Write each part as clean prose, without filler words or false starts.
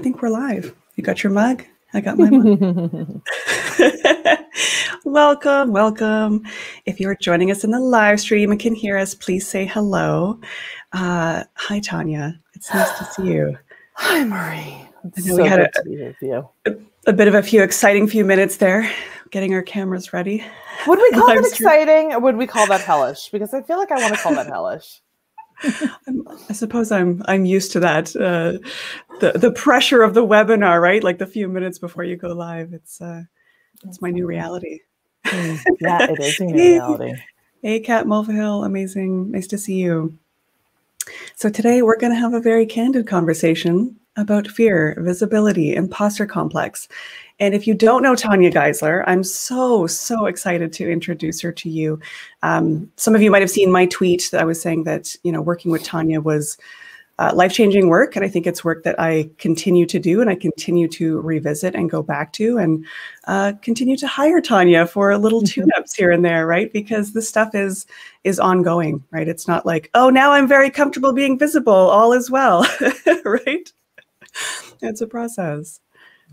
think we're live. You got your mug? I got my mug. Welcome, welcome. If you're joining us in the live stream and can hear us, please say hello. Hi, Tanya. It's nice to see you. Hi, Marie. It's so so good to be with you. A bit of a few exciting few minutes there, getting our cameras ready. Would we call that exciting, or would we call that hellish? Because I feel like I want to call that hellish. I suppose I'm used to that. The pressure of the webinar, right? Like the few minutes before you go live. It's my new reality. Yeah, it is your new reality. Hey, Kat Mulvihill, amazing. Nice to see you. So today we're going to have a very candid conversation about fear, visibility, imposter complex. And if you don't know Tanya Geisler, I'm so excited to introduce her to you. Some of you might have seen my tweet that I was saying that, working with Tanya was life-changing work. And I think it's work that I continue to do and I continue to revisit and go back to and continue to hire Tanya for little tune-ups here and there, right? Because this stuff is ongoing, right? It's not like, oh, now I'm very comfortable being visible, all is well, right? It's a process.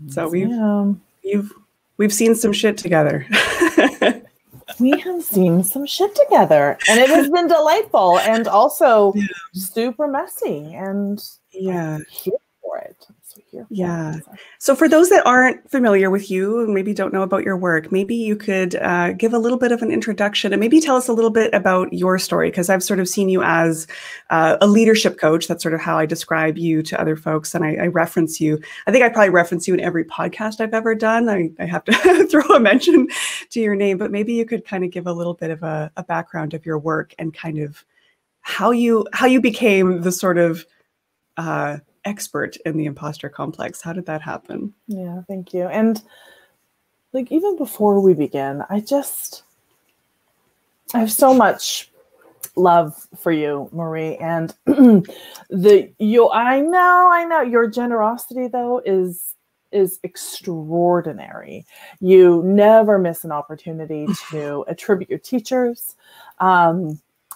So we've seen some shit together. We have seen some shit together, and it has been delightful and also super messy. And I'm here for it. So for those that aren't familiar with you and maybe don't know about your work, maybe you could give a little bit of an introduction and maybe tell us a little bit about your story, because I've sort of seen you as a leadership coach. That's sort of how I describe you to other folks. And I reference you. I think I probably reference you in every podcast I've ever done. I have to throw a mention to your name, but maybe you could kind of give a little bit of a background of your work and kind of how you became the sort of expert in the imposter complex. How did that happen? Yeah, thank you. And like, even before we begin, I have so much love for you, Marie, and I know your generosity though is extraordinary. You never miss an opportunity to attribute your teachers.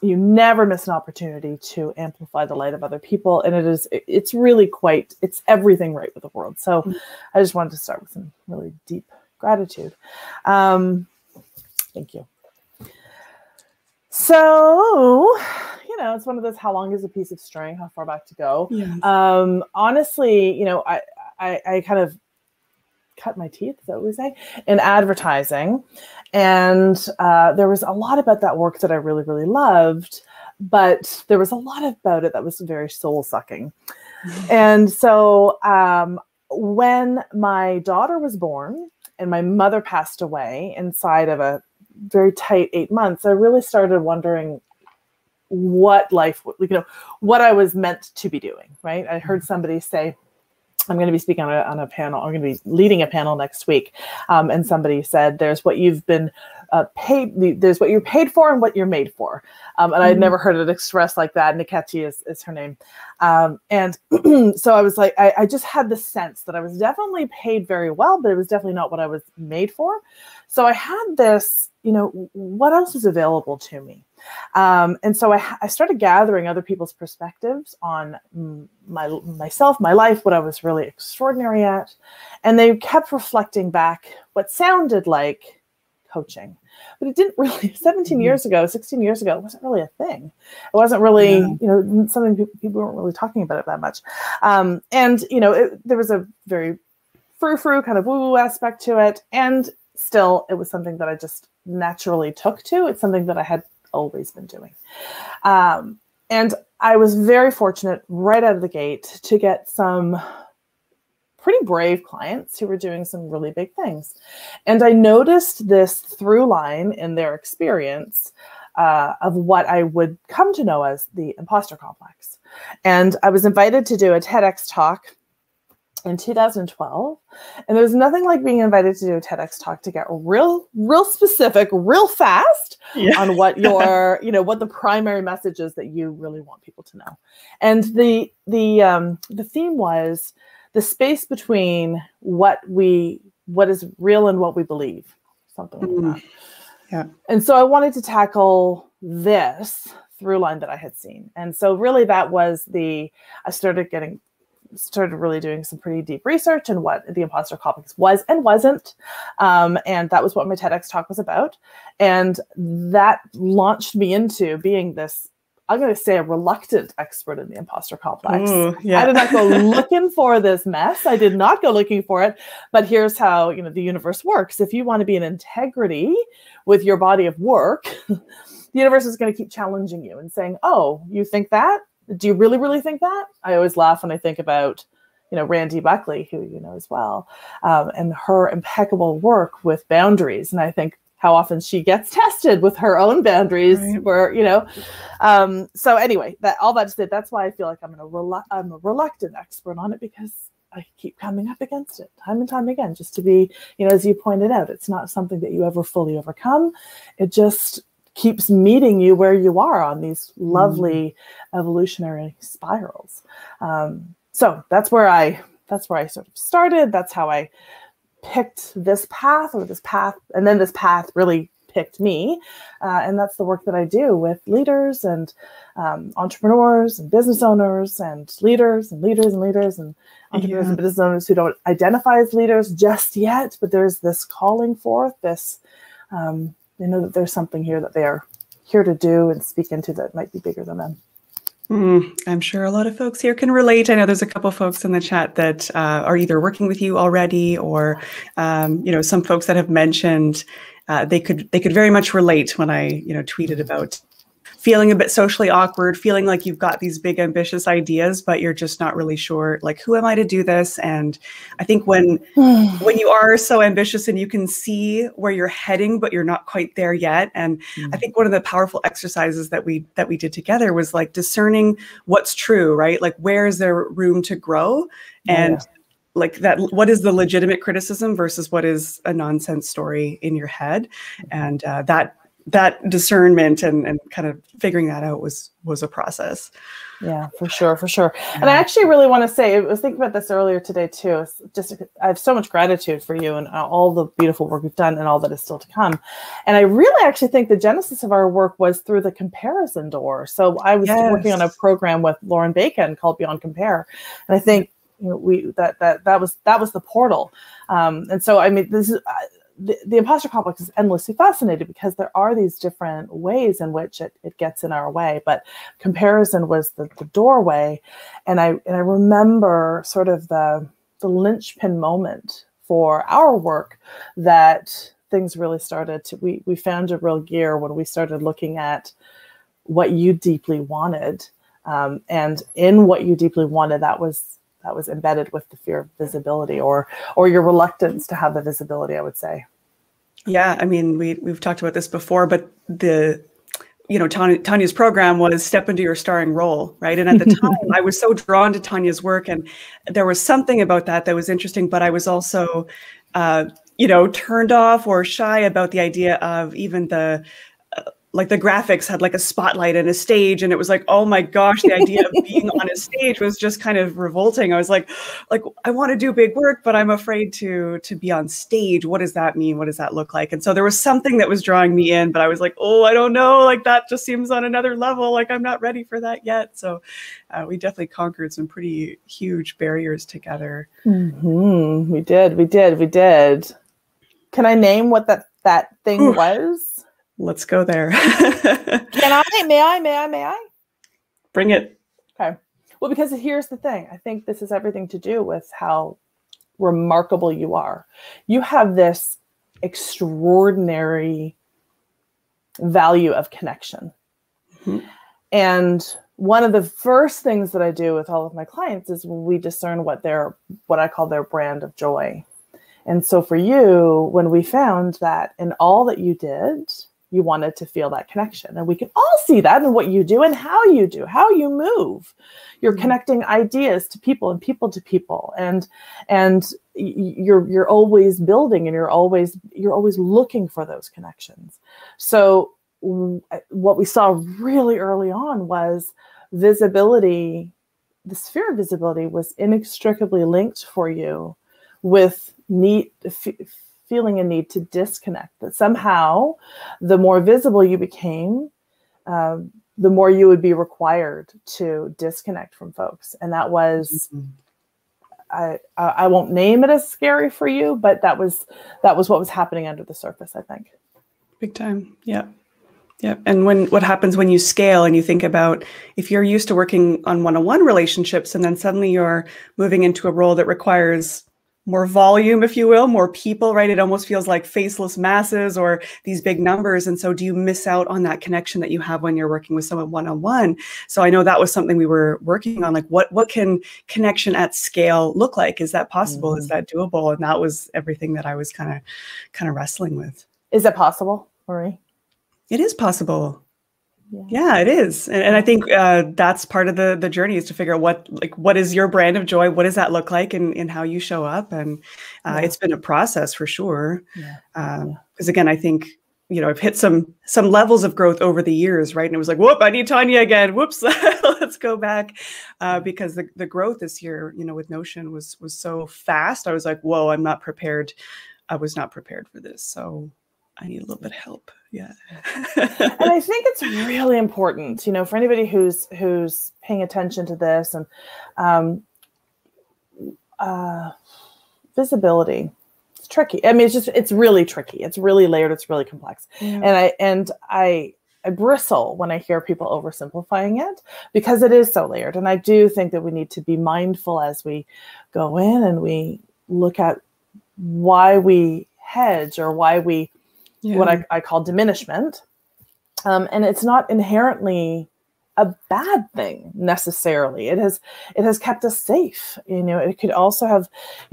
You never miss an opportunity to amplify the light of other people. And it's really it's everything right with the world. So I just wanted to start with some really deep gratitude. Thank you. So, it's one of those, how long is a piece of string? How far back to go? Yes. Honestly, I kind of cut my teeth, is that what we say, in advertising. And there was a lot about that work that I really, really loved, but there was a lot about it that was very soul-sucking. And so when my daughter was born and my mother passed away inside of a very tight 8 months, I really started wondering what life, what I was meant to be doing, right? I heard somebody say, I'm going to be speaking on a panel. I'm going to be leading a panel next week. And somebody said, there's what you've been paid. There's what you're paid for and what you're made for. And I'd never heard it expressed like that. Niketi is her name. And so I was like, I just had the sense that I was definitely paid very well, but it was definitely not what I was made for. So I had this, what else is available to me? And so I started gathering other people's perspectives on myself, my life, what I was really extraordinary at. And they kept reflecting back what sounded like coaching. But it didn't really, 16 years ago, it wasn't really a thing. It wasn't really, something people weren't really talking about it that much. There was a very frou-frou kind of woo-woo aspect to it. And still, it was something that I just naturally took to. It's something that I had always been doing. And I was very fortunate right out of the gate to get some pretty brave clients who were doing some really big things. And I noticed this through line in their experience of what I would come to know as the imposter complex. And I was invited to do a TEDx talk in 2012. And there's nothing like being invited to do a TEDx talk to get real specific, real fast on what your, what the primary message is that you really want people to know. And the theme was the space between what is real and what we believe, something like that. Yeah. And so I wanted to tackle this through line that I had seen. And so really that was I started getting started really doing some pretty deep research in what the imposter complex was and wasn't. And that was what my TEDx talk was about. And that launched me into being this, I'm going to say, a reluctant expert in the imposter complex. Ooh, yeah. I did not go looking for this mess. I did not go looking for it. But here's how, the universe works. If you want to be in integrity with your body of work, the universe is going to keep challenging you and saying, oh, you think that? Do you really, really think that? I always laugh when I think about, Randy Buckley, who you know as well, and her impeccable work with boundaries. And I think how often she gets tested with her own boundaries, right. Where, so anyway, all that to say, that's why I feel like I'm a reluctant expert on it, because I keep coming up against it time and time again, just to be, as you pointed out, it's not something that you ever fully overcome. It just keeps meeting you where you are on these lovely evolutionary spirals. So that's where I sort of started. That's how I picked this path, and then this path really picked me. And that's the work that I do with leaders and entrepreneurs and business owners and leaders and entrepreneurs and business owners who don't identify as leaders just yet, but there's this calling forth, this they know that there's something here that they are here to do and speak into that might be bigger than them. I'm sure a lot of folks here can relate. I know there's a couple of folks in the chat that are either working with you already, or some folks that have mentioned they could very much relate when I tweeted about feeling a bit socially awkward, feeling like you've got these big ambitious ideas, but you're just not really sure, like, who am I to do this? And I think when you are so ambitious and you can see where you're heading, but you're not quite there yet. And I think one of the powerful exercises that we did together was like discerning what's true, right? Like, where is there room to grow? And like that, what is the legitimate criticism versus what is a nonsense story in your head? And that discernment and kind of figuring that out was a process. Yeah, for sure. Yeah. And I actually really want to say, I was thinking about this earlier today too. It's just, I have so much gratitude for you and all the beautiful work you've done and all that is still to come. And I really actually think the genesis of our work was through the comparison door. So I was working on a program with Lauren Bacon called Beyond Compare. And I think that was the portal. And so, I mean, this is, the imposter complex is endlessly fascinating because there are these different ways in which it gets in our way, but comparison was the doorway. And I remember sort of the linchpin moment for our work that things really started to, we found a real gear when we started looking at what you deeply wanted. And in what you deeply wanted, that was embedded with the fear of visibility or your reluctance to have the visibility, I would say. Yeah, I mean, we've talked about this before, but Tanya's program was step into your starring role, right? And at the time, I was so drawn to Tanya's work, and there was something about that was interesting, but I was also, turned off or shy about the idea of even the graphics had like a spotlight and a stage, and it was like, oh my gosh, the idea of being on a stage was just kind of revolting. I was like I want to do big work, but I'm afraid to be on stage. What does that mean? What does that look like? And so there was something that was drawing me in, but I was like, oh, I don't know. Like, that just seems on another level. Like, I'm not ready for that yet. So we definitely conquered some pretty huge barriers together. Mm-hmm. We did. Can I name what that thing was? Let's go there. Can I? May I? Bring it. Okay. Well, because here's the thing. I think this has everything to do with how remarkable you are. You have this extraordinary value of connection. Mm-hmm. And one of the first things that I do with all of my clients is we discern what I call their brand of joy. And so for you, when we found that in all that you did, you wanted to feel that connection. And we can all see that in what you do and how you move. You're connecting ideas to people and people to people. And you're always building, and you're always looking for those connections. So what we saw really early on was visibility. The sphere of visibility was inextricably linked for you with feeling a need to disconnect, that somehow the more visible you became, the more you would be required to disconnect from folks. And that was I won't name it as scary for you, but that was what was happening under the surface, I think. Big time. Yeah. Yeah. And what happens when you scale and you think about if you're used to working on one-on-one relationships and then suddenly you're moving into a role that requires more volume, if you will, more people, right? It almost feels like faceless masses or these big numbers. And so do you miss out on that connection that you have when you're working with someone one-on-one? So I know that was something we were working on, like what can connection at scale look like? Is that possible? Mm-hmm. Is that doable? And that was everything that I was kind of wrestling with. Is it possible, Marie? It is possible. Yeah, it is. And I think that's part of the journey, is to figure out what is your brand of joy? What does that look like in how you show up? And it's been a process for sure. Because again, I think, I've hit some levels of growth over the years, right? And it was like, whoop, I need Tanya again. Whoops, let's go back. Because the growth this year, with Notion was so fast. I was like, whoa, I'm not prepared. I was not prepared for this. So I need a little bit of help. Yeah. And I think it's really important, for anybody who's paying attention to this, and visibility. It's tricky. I mean, it's really tricky. It's really layered. It's really complex. Yeah. And I bristle when I hear people oversimplifying it, because it is so layered. And I do think that we need to be mindful as we go in and we look at why we hedge, or why we what I call diminishment. And it's not inherently a bad thing necessarily. It has kept us safe. It could also have,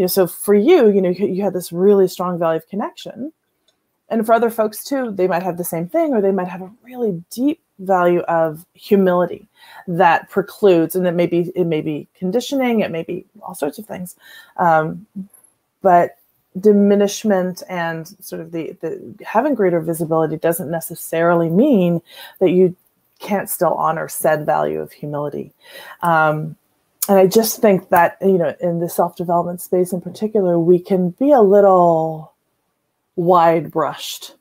so for you, you had this really strong value of connection. And for other folks too, they might have the same thing, or they might have a really deep value of humility that precludes, and it may be conditioning, it may be all sorts of things. But diminishment and sort of the having greater visibility doesn't necessarily mean that you can't still honor said value of humility. And I just think that, in the self-development space in particular, we can be a little wide brushed,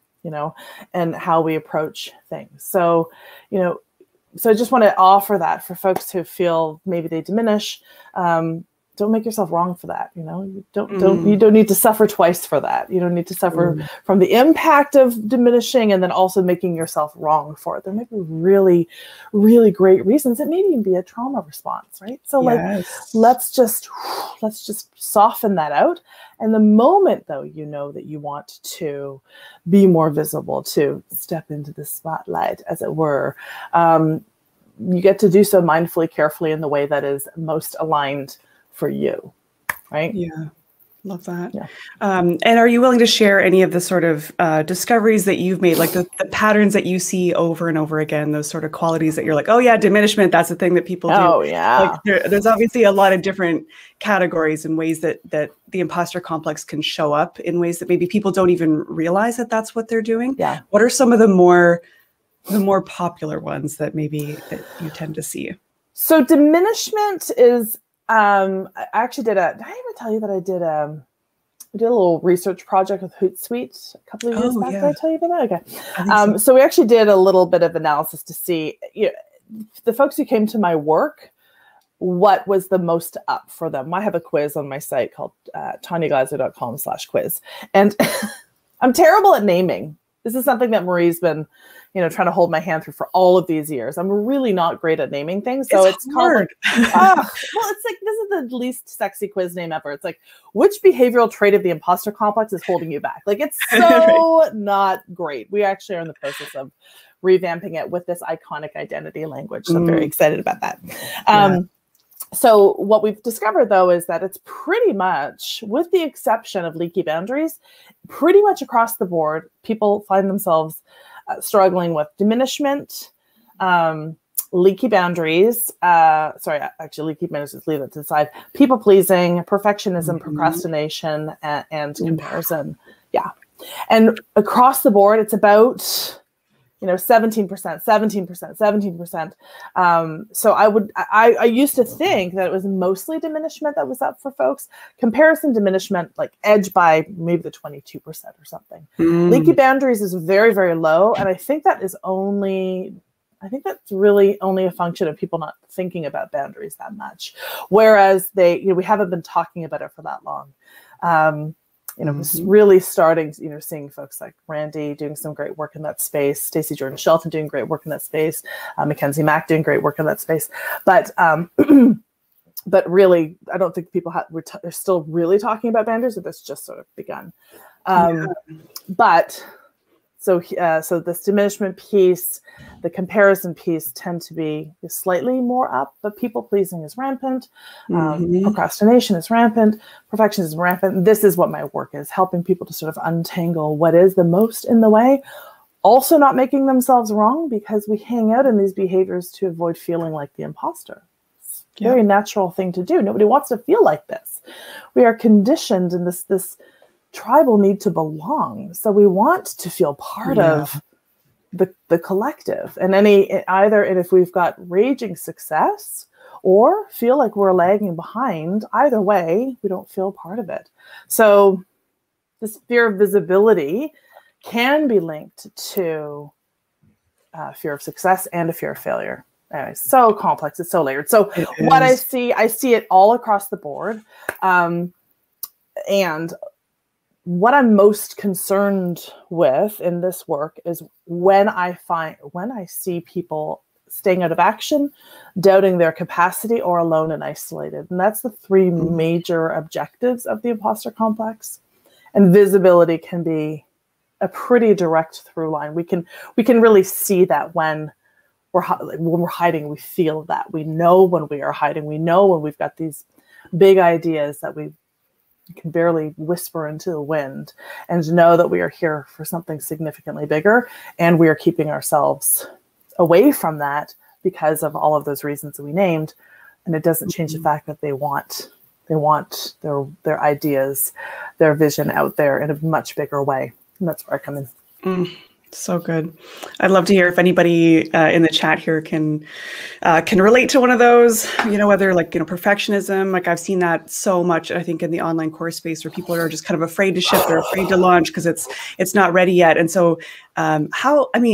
and how we approach things. So, so I just want to offer that for folks who feel maybe they diminish. Don't make yourself wrong for that. You don't need to suffer twice for that. You don't need to suffer from the impact of diminishing and then also making yourself wrong for it. There may be really, really great reasons. It may even be a trauma response, right? So let's just soften that out. And the moment though, that you want to be more visible, to step into the spotlight, as it were, you get to do so mindfully, carefully, in the way that is most aligned for you, right? Yeah, love that. Yeah. And are you willing to share any of the sort of discoveries that you've made, like the patterns that you see over and over again, those sort of qualities that you're like, oh yeah, diminishment, that's the thing that people do. Oh yeah. Like there's obviously a lot of different categories and ways that the imposter complex can show up in ways that maybe people don't even realize that that's what they're doing. Yeah. What are some of the more popular ones that maybe that you tend to see? So diminishment is, I actually did did I ever tell you that I did a little research project with Hootsuite a couple of years back? Yeah. Did I tell you about that? Okay. So. So we actually did a little bit of analysis to see, the folks who came to my work, what was the most up for them. I have a quiz on my site called tanyageisler.com/quiz. And I'm terrible at naming. This is something that Marie's been, trying to hold my hand through for all of these years. I'm really not great at naming things. So it's hard. Well, it's like, this is the least sexy quiz name ever. It's like, which behavioral trait of the imposter complex is holding you back? Like, it's so not great. We actually are in the process of revamping it with this iconic identity language. So I'm very excited about that. So what we've discovered, though, is that it's pretty much, with the exception of leaky boundaries, pretty much across the board, people find themselves struggling with diminishment, leaky boundaries. Leaky boundaries, let's leave that to the side. People pleasing, perfectionism, procrastination, and comparison. Yeah. And across the board, it's about 17%. So I used to think that it was mostly diminishment that was up for folks. Comparison, diminishment, like edge by maybe the 22% or something. Leaky boundaries is very, very low. And I think that is only I think that's really only a function of people not thinking about boundaries that much. Whereas we haven't been talking about it for that long. Really starting, seeing folks like Randy doing some great work in that space, Stacey Jordan Shelton doing great work in that space, Mackenzie Mack doing great work in that space. But but really, I don't think people are still really talking about boundaries, but that's just sort of begun. But so this diminishment piece, the comparison piece tend to be slightly more up, but people pleasing is rampant. Procrastination is rampant. Perfectionism is rampant. This is what my work is, helping people to sort of untangle what is the most in the way. Also not making themselves wrong, because we hang out in these behaviors to avoid feeling like the imposter. It's a very natural thing to do. Nobody wants to feel like this. We are conditioned in this tribal need to belong. So we want to feel part of the collective. And if we've got raging success or feel like we're lagging behind, either way, we don't feel part of it. So this fear of visibility can be linked to fear of success and a fear of failure. Anyway, so complex, it's so layered. So what I see it all across the board. And what I'm most concerned with in this work is when I see people staying out of action, doubting their capacity, or alone and isolated. And that's the three major objectives of the imposter complex. And visibility can be a pretty direct through line. We can really see that when we're hiding, we feel that. We know when we are hiding. We know when we've got these big ideas that we can barely whisper into the wind, and know that we are here for something significantly bigger, and we are keeping ourselves away from that because of all of those reasons that we named. And it doesn't change the fact that they want their ideas, their vision out there in a much bigger way. And that's where I come in. So good. I'd love to hear if anybody in the chat here can relate to one of those, whether perfectionism, like I've seen that so much, I think, in the online course space, where people are just kind of afraid to ship, they're afraid to launch because it's not ready yet. And so how do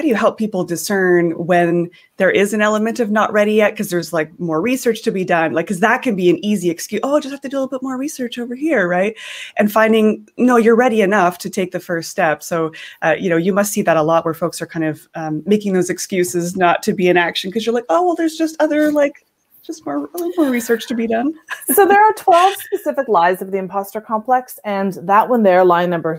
you help people discern when there is an element of not ready yet because there's more research to be done, because that can be an easy excuse. Oh, I just have to do a little bit more research over here, right? And finding, no, you're ready enough to take the first step. So, you must see that a lot, where folks are kind of making those excuses not to be in action because you're like, oh, well, there's just other just a little more research to be done. So there are 12 specific lies of the imposter complex, and that one there,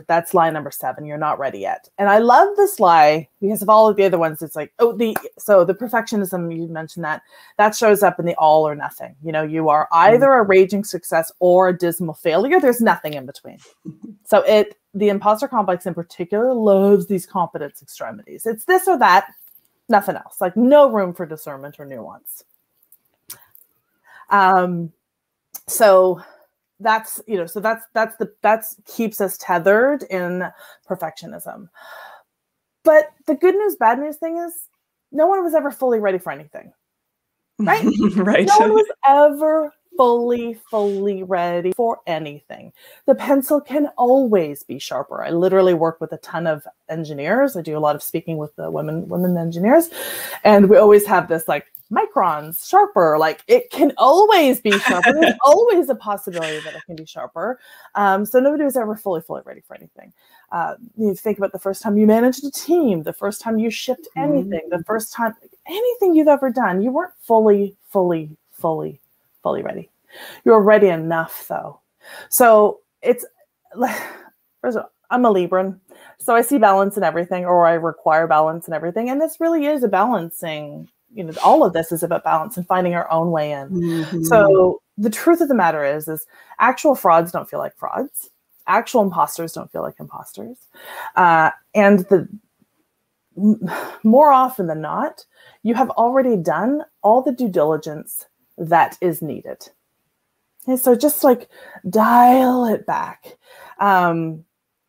that's lie number 7. You're not ready yet. And I love this lie because of all of the other ones. It's the perfectionism, you mentioned that shows up in the all or nothing. You are either a raging success or a dismal failure. There's nothing in between. So the imposter complex in particular loves these competence extremities. It's this or that, nothing else. No room for discernment or nuance. So that's keeps us tethered in perfectionism. But the good news, bad news thing is no one was ever fully ready for anything, right? Right. No one was ever fully ready for anything. The pencil can always be sharper. I literally work with a ton of engineers. I do a lot of speaking with the women engineers, and we always have this microns sharper. It can always be sharper. There's always a possibility that it can be sharper. So nobody was ever fully ready for anything. You think about the first time you managed a team, the first time you shipped anything, the first time anything you've ever done, you weren't fully ready. You were ready enough, though. So I'm a Libran, so I see balance in everything, or I require balance in everything, and this really is a balancing. All of this is about balance and finding our own way in. So the truth of the matter is actual frauds don't feel like frauds. Actual imposters don't feel like imposters. And more often than not, you have already done all the due diligence that is needed. Okay, so just dial it back.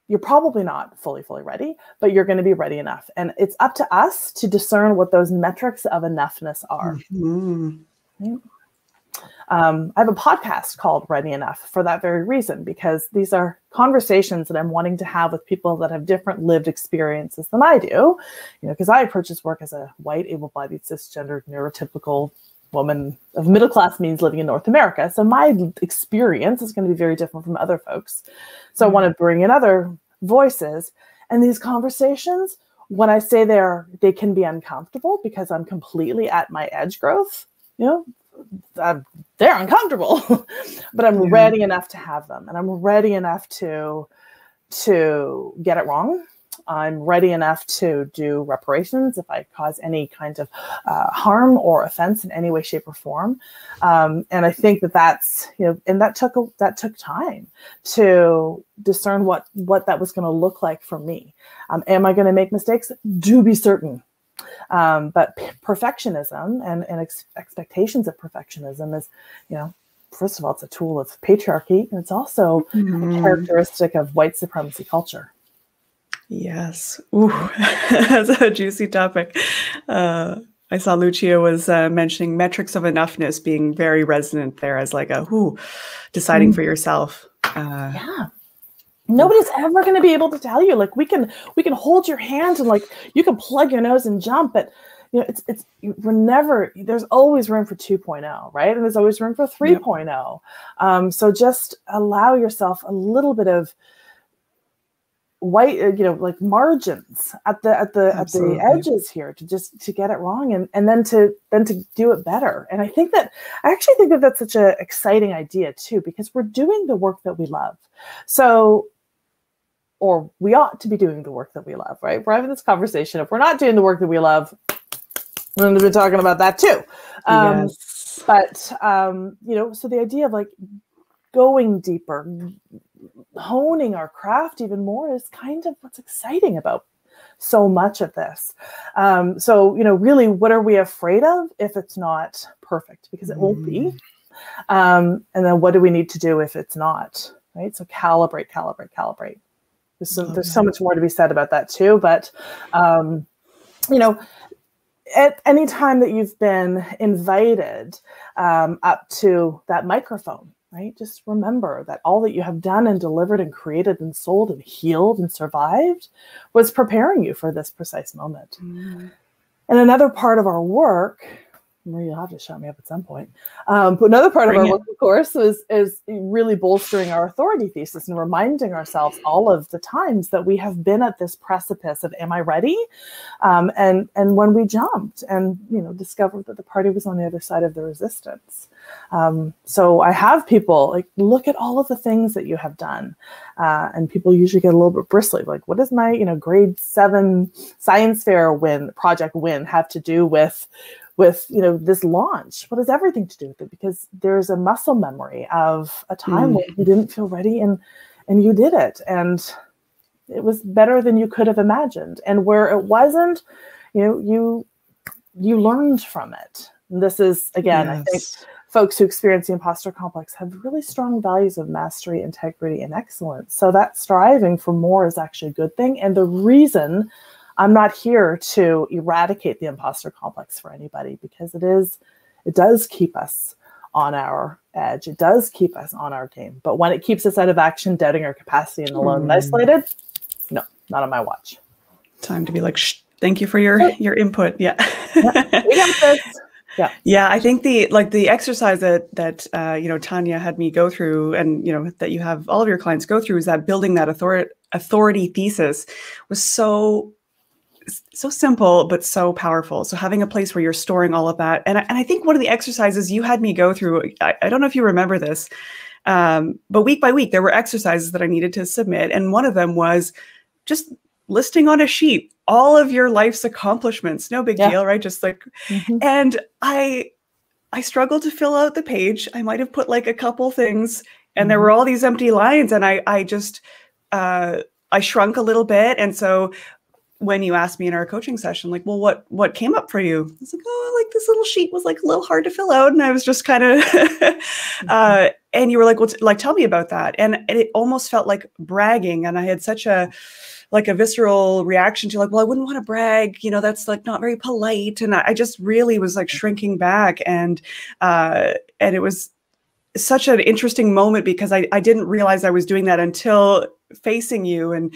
You're probably not fully ready, but you're going to be ready enough. And it's up to us to discern what those metrics of enoughness are. Right? I have a podcast called Ready Enough for that very reason, because these are conversations that I'm wanting to have with people that have different lived experiences than I do. Because I approach this work as a white, able-bodied, cisgendered, neurotypical woman of middle-class means living in North America. So my experience is going to be very different from other folks. So I want to bring in other voices. And these conversations, when I say they can be uncomfortable because I'm completely at my edge growth, they're uncomfortable, but I'm ready enough to have them. And I'm ready enough to get it wrong. I'm ready enough to do reparations if I cause any kind of harm or offense in any way, shape, or form. And I think that's, and that took time to discern what that was going to look like for me. Am I going to make mistakes? Do be certain. But perfectionism and expectations of perfectionism is, first of all, it's a tool of patriarchy, and it's also a characteristic of white supremacy culture. Yes. Ooh, that's a juicy topic. I saw Lucia was mentioning metrics of enoughness being very resonant there as like deciding for yourself. Yeah. Nobody's ever going to be able to tell you, like, we can hold your hand and like, you can plug your nose and jump, but there's always room for 2.0, right? And there's always room for 3.0. So just allow yourself a little bit of white, like margins at the edges here to get it wrong and then to do it better. And I actually think that that's such an exciting idea too, because we're doing the work that we love. So, or we ought to be doing the work that we love, right? We're having this conversation. If we're not doing the work that we love, we're going to be talking about that too. Yes. But, so the idea of like going deeper, honing our craft even more is kind of what's exciting about so much of this. Really, what are we afraid of if it's not perfect? Because it won't be. And then what do we need to do if it's not, right? So calibrate. There's so much more to be said about that too. But, at any time that you've been invited up to that microphone, right? Just remember that all that you have done and delivered and created and sold and healed and survived was preparing you for this precise moment. And another part of our work, Marie, you'll have to shut me up at some point. But another part of our work, of course, is really bolstering our authority thesis and reminding ourselves all of the times that we have been at this precipice of, am I ready? And when we jumped and, discovered that the party was on the other side of the resistance. So I have people like, look at all of the things that you have done. And people usually get a little bit bristly. Like, what does my, grade 7 science fair project win have to do with this launch? What has everything to do with it? Because there's a muscle memory of a time when you didn't feel ready and you did it. And it was better than you could have imagined. And where it wasn't, you learned from it. And this is, again, I think folks who experience the imposter complex have really strong values of mastery, integrity, and excellence. So that striving for more is actually a good thing. And the reason I'm not here to eradicate the imposter complex for anybody, because it does keep us on our edge. It does keep us on our game. But when it keeps us out of action, doubting our capacity and alone and isolated, no, not on my watch. Time to be like, shh, thank you for your input. Yeah. We got this. Yeah. Yeah. I think the exercise that Tanya had me go through, and, that you have all of your clients go through, is that building that authority thesis was so simple, but so powerful. So having a place where you're storing all of that. And I think one of the exercises you had me go through, I don't know if you remember this, but week by week, there were exercises that I needed to submit. And one of them was just listing on a sheet all of your life's accomplishments. No big deal, right? Just like, and I struggled to fill out the page. I might've put like a couple things, and there were all these empty lines, and I just, I shrunk a little bit. And so when you asked me in our coaching session, like, well, what came up for you? I was like, oh, like this little sheet was like a little hard to fill out. And I was just kind of, and you were like, well, tell me about that. And it almost felt like bragging. And I had such a like a visceral reaction to like, well, I wouldn't want to brag, you know, that's like not very polite. And I just really was like shrinking back. And it was such an interesting moment because I didn't realize I was doing that until facing you and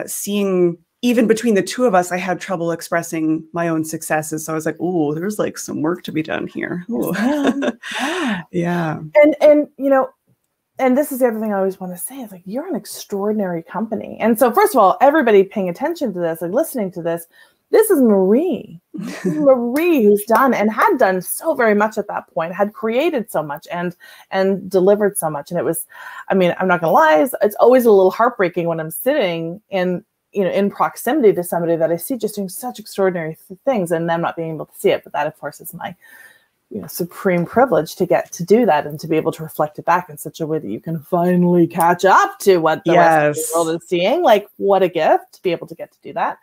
seeing even between the two of us, I had trouble expressing my own successes. So I was like, "Ooh, there's like some work to be done here." Yeah. Yeah. And you know, and this is the other thing I always want to say is like, you're an extraordinary company. And so first of all, everybody paying attention to this, like listening to this, this is Marie. This is Marie who's done and had done so very much at that point, had created so much and delivered so much. And it was, I mean, I'm not gonna lie, it's always a little heartbreaking when I'm sitting in, you know, in proximity to somebody that I see just doing such extraordinary things and them not being able to see it. But that, of course, is my, you know, supreme privilege to get to do that and to be able to reflect it back in such a way that you can finally catch up to what the rest of the world is seeing. Like, what a gift to be able to get to do that.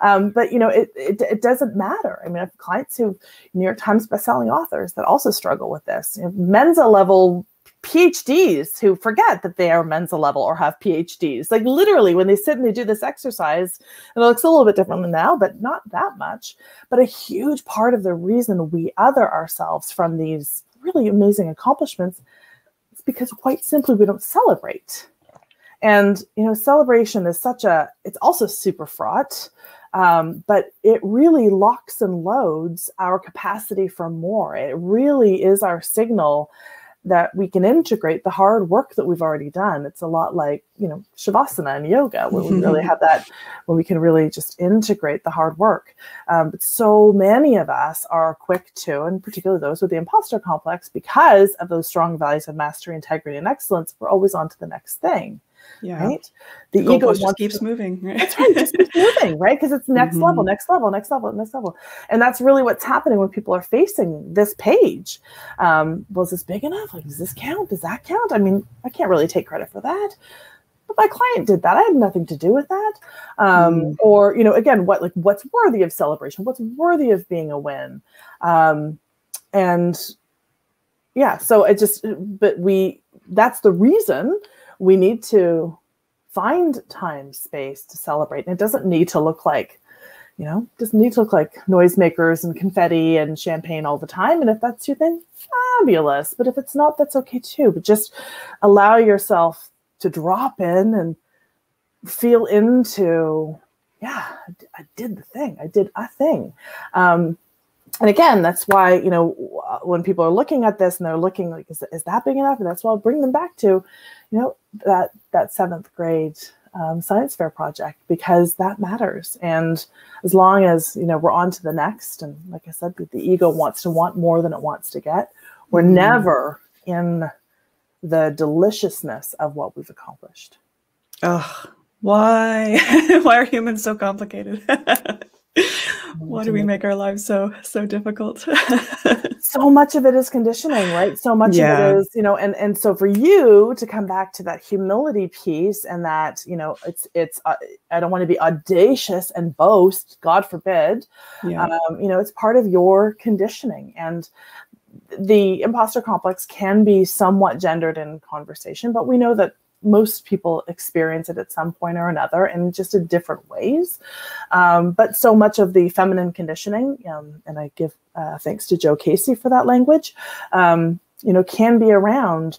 But, you know, it doesn't matter. I mean, I have clients who New York Times bestselling authors that also struggle with this. You know, Mensa level PhDs who forget that they are Mensa level or have PhDs. Like literally when they sit and they do this exercise, and it looks a little bit different now, but not that much. But a huge part of the reason we other ourselves from these really amazing accomplishments is because quite simply we don't celebrate. And, you know, celebration is it's also super fraught, but it really locks and loads our capacity for more. It really is our signal that we can integrate the hard work that we've already done. It's a lot like, you know, Shavasana and yoga, where we really have that, where we can really just integrate the hard work. But so many of us are quick to, and particularly those with the imposter complex, because of those strong values of mastery, integrity, and excellence, we're always on to the next thing. Yeah. Right. The ego just keeps moving. Right? That's right. It just keeps moving, right? Because it's next level, next level, next level, next level. And that's really what's happening when people are facing this page. Was this big enough? Like, does this count? Does that count? I mean, I can't really take credit for that. But my client did that. I had nothing to do with that. Or, you know, again, what's worthy of celebration? What's worthy of being a win? And yeah, so that's the reason we need to find time, space to celebrate. And it doesn't need to look like, you know, doesn't need to look like noisemakers and confetti and champagne all the time. And if that's your thing, fabulous. But if it's not, that's okay too. But just allow yourself to drop in and feel into, yeah, I did the thing. I did a thing. And again, that's why, you know, when people are looking at this and they're looking like, is that big enough? And that's why I'll bring them back to, you know, that 7th grade science fair project, because that matters. And as long as, you know, we're on to the next, and like I said, the ego wants to want more than it wants to get, we're never in the deliciousness of what we've accomplished. Oh, why? Why are humans so complicated? Why do we make our lives so difficult? So much of it is conditioning, right? So much of it is, you know, and so for you to come back to that humility piece and that, you know, it's I don't want to be audacious and boast, God forbid. You know, it's part of your conditioning. And the imposter complex can be somewhat gendered in conversation, but we know that most people experience it at some point or another in just in different ways. But so much of the feminine conditioning, and I give thanks to Joe Casey for that language, you know, can be around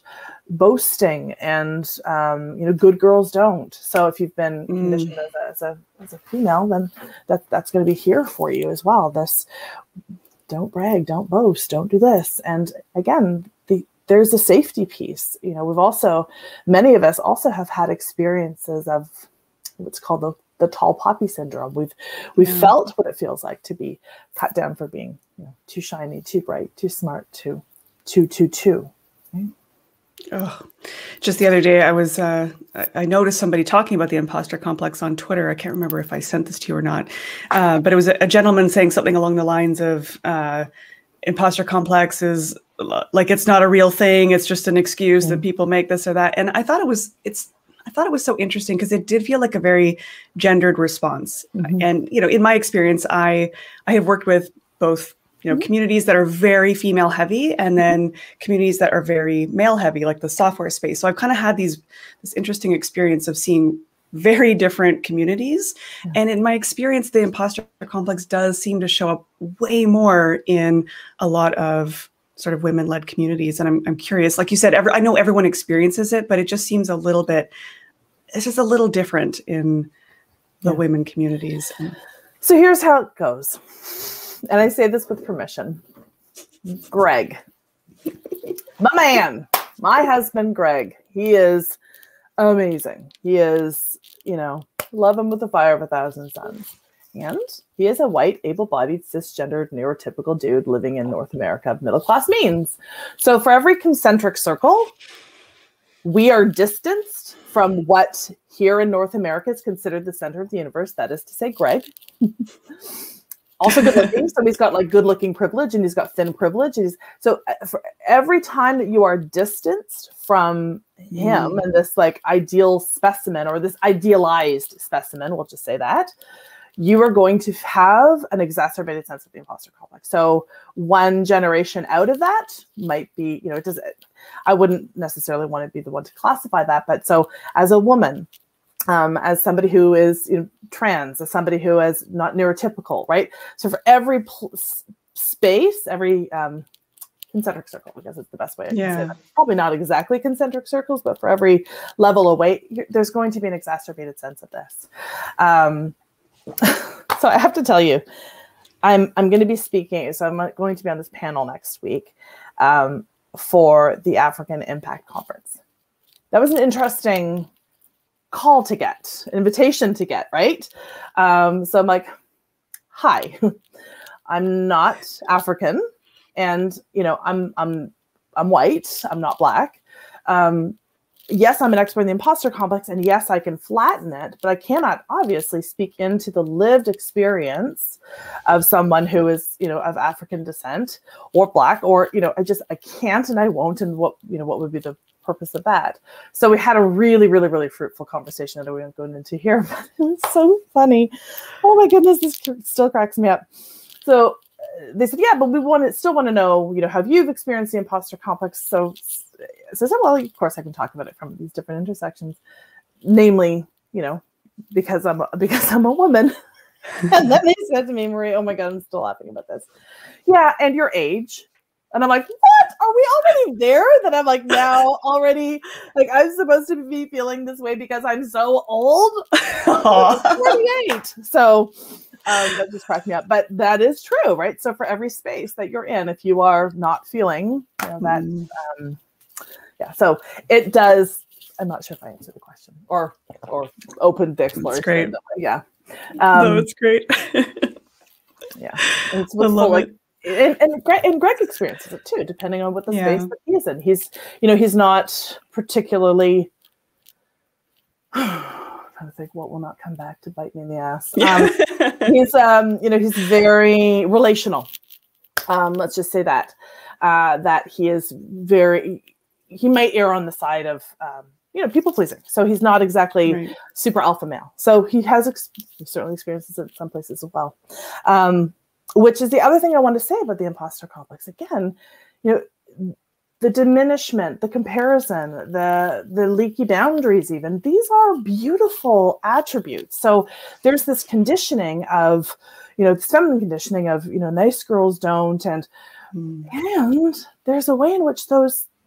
boasting and, you know, good girls don't. So if you've been conditioned as a female, then that's going to be here for you as well. This, don't brag, don't boast, don't do this. And again, there's a safety piece. You know, many of us also have had experiences of what's called the tall poppy syndrome. We've felt what it feels like to be cut down for being, you know, too shiny, too bright, too smart, too. Right? Oh, just the other day, I noticed somebody talking about the imposter complex on Twitter. I can't remember if I sent this to you or not, but it was a gentleman saying something along the lines of imposter complex is like, it's not a real thing. It's just an excuse that people make this or that. And I thought it was so interesting because it did feel like a very gendered response. And, you know, in my experience, I have worked with both, you know, communities that are very female heavy and then communities that are very male heavy, like the software space. So I've kind of had this interesting experience of seeing very different communities. And in my experience, the imposter complex does seem to show up way more in a lot of sort of women-led communities. And I'm curious, like you said, I know everyone experiences it, but it just seems it's just a little different in the women communities. So here's how it goes. And I say this with permission. Greg, my man, my husband, Greg, he is amazing. He is, love him with the fire of 1,000 suns. And he is a white, able-bodied, cisgendered, neurotypical dude living in North America of middle-class means. So for every concentric circle, we are distanced from what here in North America is considered the center of the universe. That is to say, Greg. Also good looking. So he's got like good looking privilege and he's got thin privilege. So for every time that you are distanced from him and this like ideal specimen or this idealized specimen, we'll just say that, you are going to have an exacerbated sense of the imposter complex. So one generation out of that might be, I wouldn't necessarily want to be the one to classify that. But so as a woman, as somebody who is trans, as somebody who is not neurotypical, right? So for every space, every concentric circle, I guess it's the best way I can say that. Probably not exactly concentric circles, but for every level of weight, there's going to be an exacerbated sense of this. So I have to tell you, I'm going to be speaking, so I'm going to be on this panel next week for the African Impact Conference. That was an interesting call to get, invitation to get, right? So I'm like, hi, I'm not African, and I'm white, I'm not black. Yes, I'm an expert in the imposter complex, and yes, I can flatten it, but I cannot obviously speak into the lived experience of someone who is, of African descent or black, or, I can't and I won't, and what would be the purpose of that? So we had a really, really, really fruitful conversation that we won't go into here, but it's so funny. Oh my goodness, this still cracks me up. So they said, yeah, but we still want to know, how you've experienced the imposter complex. So I said, well, of course I can talk about it from these different intersections, namely, because I'm a woman. And then they said to me, Marie, oh my God, I'm still laughing about this. Yeah, and your age. And I'm like, what? Are we already there? That I'm like now already, like I'm supposed to be feeling this way because I'm so old? I'm 48. So that just cracked me up. But that is true, right? So for every space that you're in, if you are not feeling that, so it does. I'm not sure if I answered the question or opened the exploration. That's great. Yeah. No, it's great. Yeah. It's I love it. And Greg experiences it too, depending on what the space that he's in. He's not particularly. I'm trying to think what will not come back to bite me in the ass. He's he's very relational. Let's just say that he is very. He might err on the side of people pleasing. So he's not exactly super alpha male. So he has certainly experiences in some places as well. Which is the other thing I want to say about the imposter complex. Again, the diminishment, the comparison, the leaky boundaries, even these are beautiful attributes. So there's this conditioning of, this feminine conditioning of, nice girls don't, and there's a way in which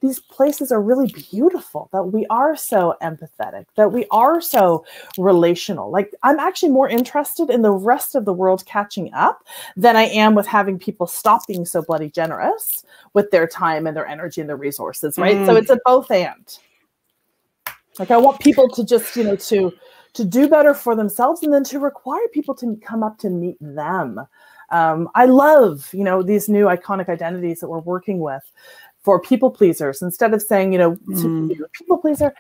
these places are really beautiful, that we are so empathetic, that we are so relational. Like I'm actually more interested in the rest of the world catching up than I am with having people stop being so bloody generous with their time and their energy and their resources, right? So it's a both and. Like I want people to just, to do better for themselves and then to require people to come up to meet them. I love, these new iconic identities that we're working with for people pleasers. Instead of saying, people pleaser,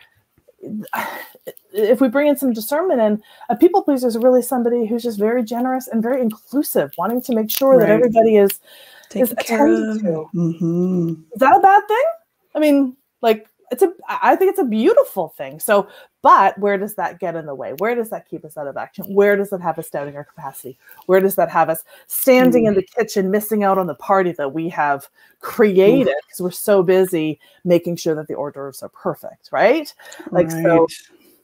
if we bring in some discernment in, a people pleaser is really somebody who's just very generous and very inclusive, wanting to make sure that everybody is attended to. Is that a bad thing? I mean, like I think it's a beautiful thing. So, but where does that get in the way? Where does that keep us out of action? Where does that have us doubting our capacity? Where does that have us standing in the kitchen, missing out on the party that we have created because we're so busy making sure that the hors d'oeuvres are perfect, right? Like, so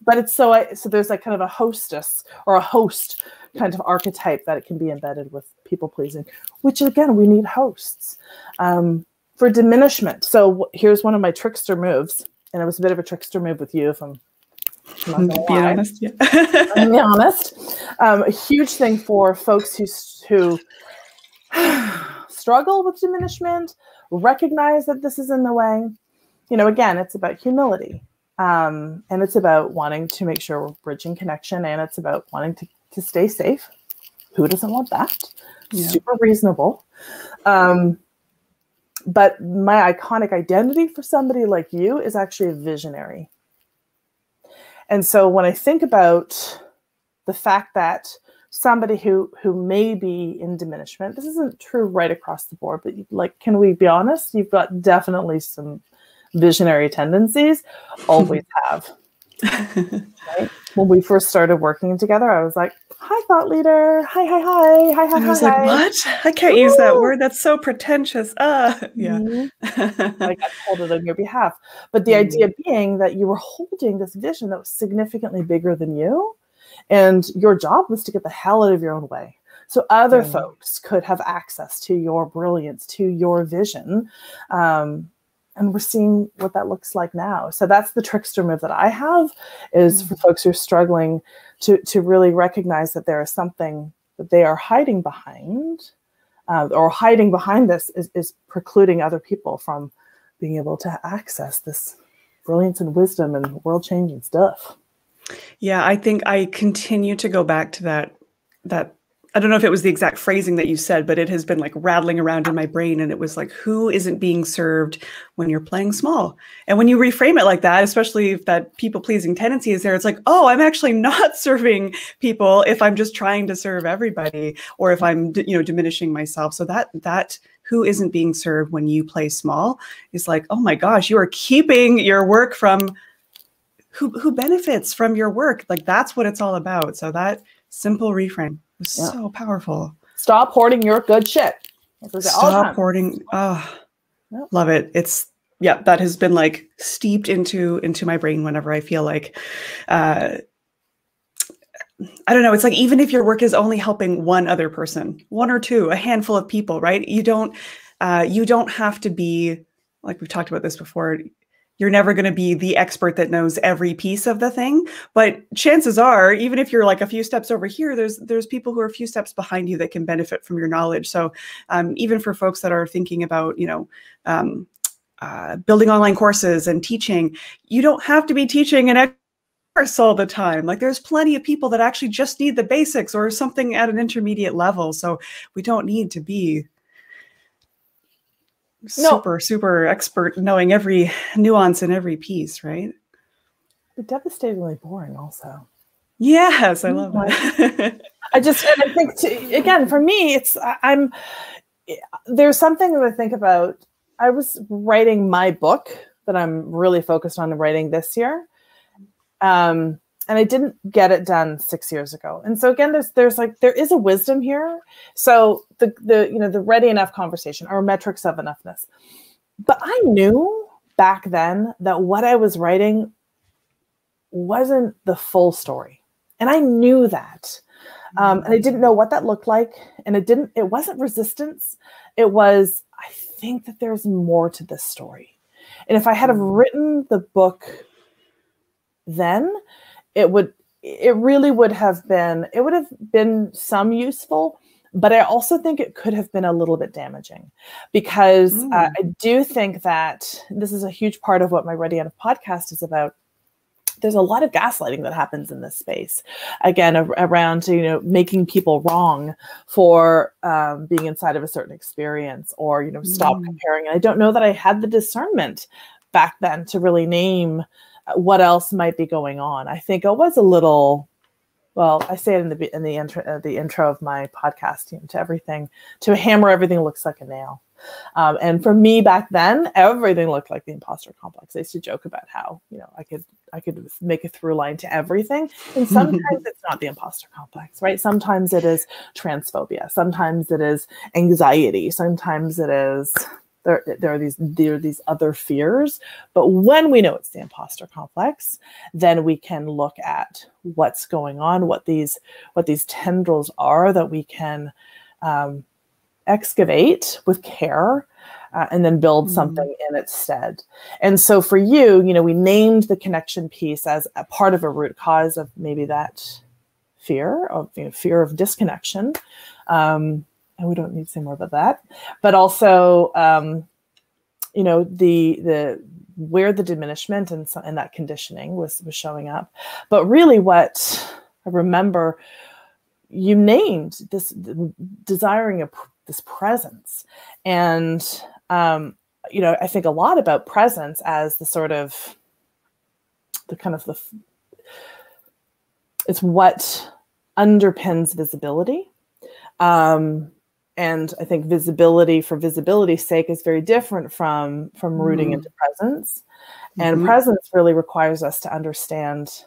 but it's so there's like kind of a hostess or a host kind of archetype that it can be embedded with people pleasing, which again, we need hosts for diminishment. So here's one of my trickster moves, and it was a bit of a trickster move with you, if I'm not gonna being lie. honest. Yeah. I'm being honest. A huge thing for folks who struggle with diminishment, recognize that this is in the way. Again, it's about humility. And it's about wanting to make sure we're bridging connection, and it's about wanting to stay safe. Who doesn't want that? Yeah. Super reasonable. But my iconic identity for somebody like you is actually a visionary. And so when I think about the fact that somebody who may be in diminishment, this isn't true right across the board, but like, can we be honest? You've got definitely some visionary tendencies, always have. Right? When we first started working together, I was like, hi, thought leader. Hi. And I was like, what? I can't use that word. That's so pretentious. Yeah. Like I pulled it on your behalf. But the idea being that you were holding this vision that was significantly bigger than you. And your job was to get the hell out of your own way. So other folks could have access to your brilliance, to your vision. And we're seeing what that looks like now. So that's the trickster move that I have, is for folks who are struggling to really recognize that there is something that they are hiding behind, or hiding behind this is precluding other people from being able to access this brilliance and wisdom and world-changing stuff. Yeah, I think I continue to go back to that I don't know if it was the exact phrasing that you said, but it has been like rattling around in my brain. And it was like, who isn't being served when you're playing small? And when you reframe it like that, especially if that people-pleasing tendency is there, it's like, oh, I'm actually not serving people if I'm just trying to serve everybody, or if I'm, diminishing myself. So that who isn't being served when you play small is like, oh my gosh, you are keeping your work from who benefits from your work. Like, that's what it's all about. So that simple reframe was so powerful. Stop hoarding your good shit. Stop hoarding. Oh, love it. It's, that has been like steeped into my brain whenever I feel like, I don't know. It's like, even if your work is only helping one other person, one or two, a handful of people, right? You don't have to be, like we've talked about this before, you're never going to be the expert that knows every piece of the thing, but chances are, even if you're like a few steps over here, there's people who are a few steps behind you that can benefit from your knowledge. So even for folks that are thinking about, building online courses and teaching, you don't have to be teaching an course all the time. Like, there's plenty of people that actually just need the basics or something at an intermediate level. So we don't need to be super expert knowing every nuance in every piece, right? But devastatingly boring also. Yes, I love that. I think again, for me, there's something that I think about. I was writing my book that I'm really focused on writing this year. And I didn't get it done 6 years ago. And so again, there is a wisdom here. So the ready enough conversation, or metrics of enoughness. But I knew back then that what I was writing wasn't the full story. And I knew that. And I didn't know what that looked like. And it wasn't resistance. It was, I think that there's more to this story. And if I had have written the book then, it would have been some useful, but I also think it could have been a little bit damaging, because I do think that this is a huge part of what my Ready Enough podcast is about. There's a lot of gaslighting that happens in this space, again, around, making people wrong for being inside of a certain experience, or, stop comparing. And I don't know that I had the discernment back then to really name what else might be going on. I think it was a little, well, I say it in the intro of my podcast, to everything, to a hammer, everything looks like a nail. And for me back then, everything looked like the imposter complex. I used to joke about how, I could make a through line to everything. And sometimes it's not the imposter complex, right? Sometimes it is transphobia. Sometimes it is anxiety. Sometimes it is there are these other fears. But when we know it's the imposter complex, then we can look at what's going on, what these tendrils are that we can excavate with care, and then build something in its stead. And so for you, we named the connection piece as a part of a root cause of maybe that fear of disconnection. And we don't need to say more about that, but also, the where the diminishment and that conditioning was showing up. But really what I remember, you named this desiring this presence. And, I think a lot about presence as it's what underpins visibility. And I think visibility for visibility's sake is very different from rooting into presence. And presence really requires us to understand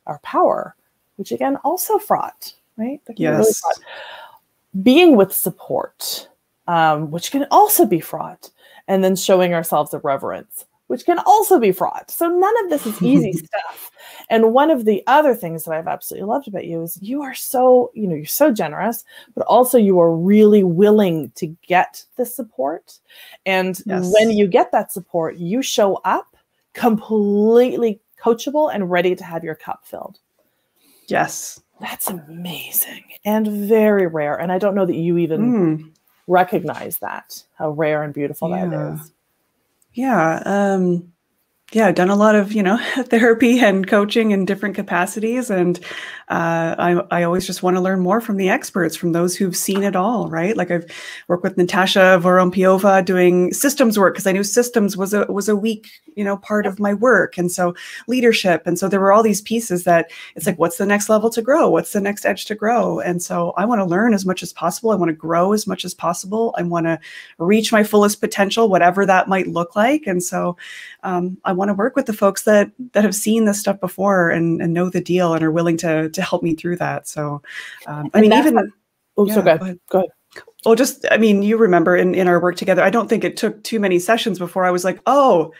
our power, which again, also fraught, right? Yes. Really fraught. Being with support, which can also be fraught, and then showing ourselves a reverence, which can also be fraught. So none of this is easy stuff. And one of the other things that I've absolutely loved about you is you are so, you're so generous, but also you are really willing to get the support. And when you get that support, you show up completely coachable and ready to have your cup filled. Yes. That's amazing and very rare. And I don't know that you even recognize that, how rare and beautiful that is. Yeah. I've done a lot of, therapy and coaching in different capacities. And I always just want to learn more from the experts, from those who've seen it all, right? Like I've worked with Natasha Vorompiova doing systems work because I knew systems was a weak, part of my work. And so leadership. And so there were all these pieces that it's like, what's the next level to grow? What's the next edge to grow? And so I want to learn as much as possible. I want to grow as much as possible. I want to reach my fullest potential, whatever that might look like. And so I want to work with the folks that have seen this stuff before and know the deal and are willing to help me through that. So, go ahead. Well, you remember in our work together, I don't think it took too many sessions before I was like, oh,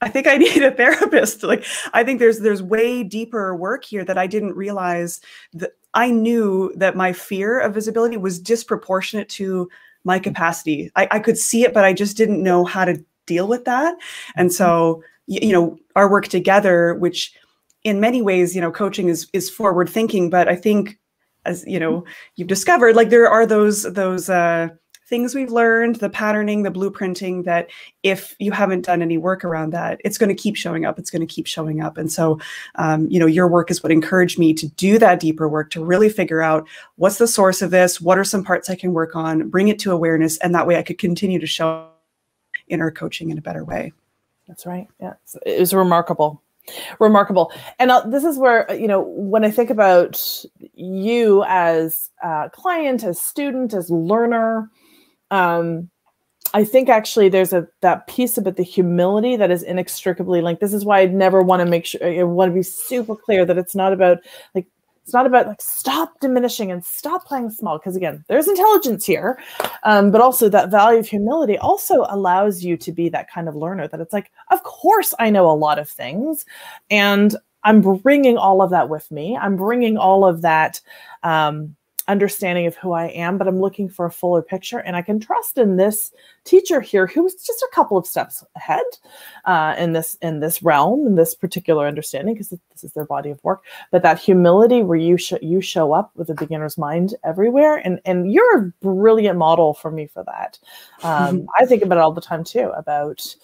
I think I need a therapist. Like, I think there's way deeper work here that I didn't realize. That I knew that my fear of visibility was disproportionate to my capacity. I could see it, but I just didn't know how to deal with that. And so, our work together, which in many ways, coaching is forward thinking, but I think as, you've discovered, like there are those things we've learned, the patterning, the blueprinting, that if you haven't done any work around that, it's going to keep showing up. It's going to keep showing up. And so, your work is what encouraged me to do that deeper work, to really figure out what's the source of this, what are some parts I can work on, bring it to awareness. And that way I could continue to show inner coaching in a better way. That's right. Yeah. It was remarkable. And this is where, when I think about you as a client, as student, as learner, I think actually there's that piece about the humility that is inextricably linked. This is why I never want to make sure, I want to be super clear that it's not about stop diminishing and stop playing small. Because again, there's intelligence here, but also that value of humility also allows you to be that kind of learner that it's like, of course I know a lot of things and I'm bringing all of that with me. I'm bringing all of that understanding of who I am, but I'm looking for a fuller picture. And I can trust in this teacher here who was just a couple of steps ahead in this realm, in this particular understanding, because this is their body of work. But that humility where you show up with a beginner's mind everywhere. And you're a brilliant model for me for that. I think about it all the time too, about,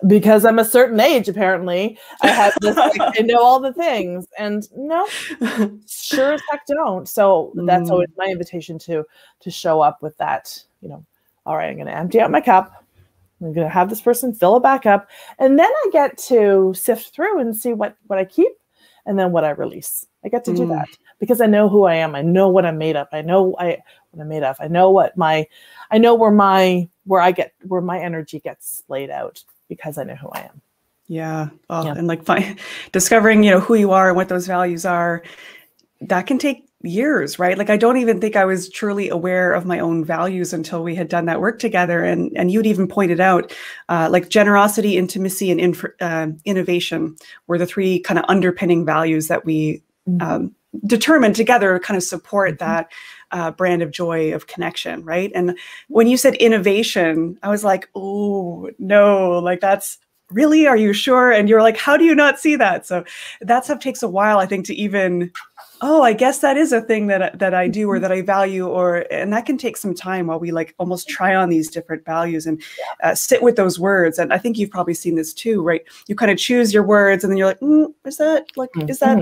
because I'm a certain age, apparently, I have this, I know all the things, and no, sure as heck don't. So that's always my invitation to show up with that, all right, I'm going to empty out my cup. I'm going to have this person fill it back up. And then I get to sift through and see what I keep and then what I release. I get to do that because I know who I am. I know what I'm made of. I know what I'm made of. I know where my energy gets splayed out, because I know who I am. Yeah. And like discovering, who you are and what those values are. that can take years, right? Like, I don't even think I was truly aware of my own values until we had done that work together. And you'd even pointed out, like, generosity, intimacy, and innovation were the three kind of underpinning values that we determined together to kind of support that brand of joy of connection, right? And when you said innovation, I was like, oh, no, like, that's really, are you sure? And you're like, how do you not see that? So that stuff takes a while, I think, to even, oh, I guess that is a thing that I do or that I value, and that can take some time while we like almost try on these different values and sit with those words. And I think you've probably seen this too, right? You kind of choose your words and then you're like, is that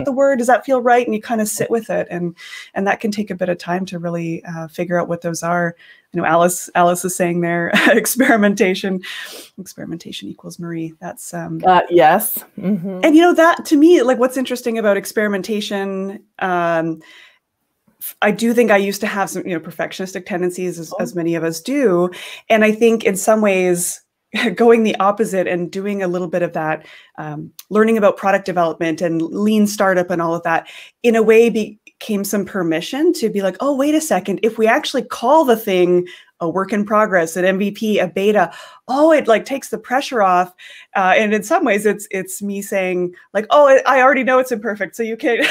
the word? Does that feel right? And you kind of sit with it. And that can take a bit of time to really figure out what those are. You know, Alice is saying there, experimentation equals Marie. That's yes. And you know, that to me, like, what's interesting about experimentation, I do think I used to have some, perfectionistic tendencies, as many of us do. And I think in some ways, going the opposite and doing a little bit of that, learning about product development and lean startup and all of that, in a way became some permission to be like, oh, wait a second, if we actually call the thing a work in progress, an MVP, a beta, oh, it like takes the pressure off. And in some ways it's me saying like, oh, I already know it's imperfect, so you can't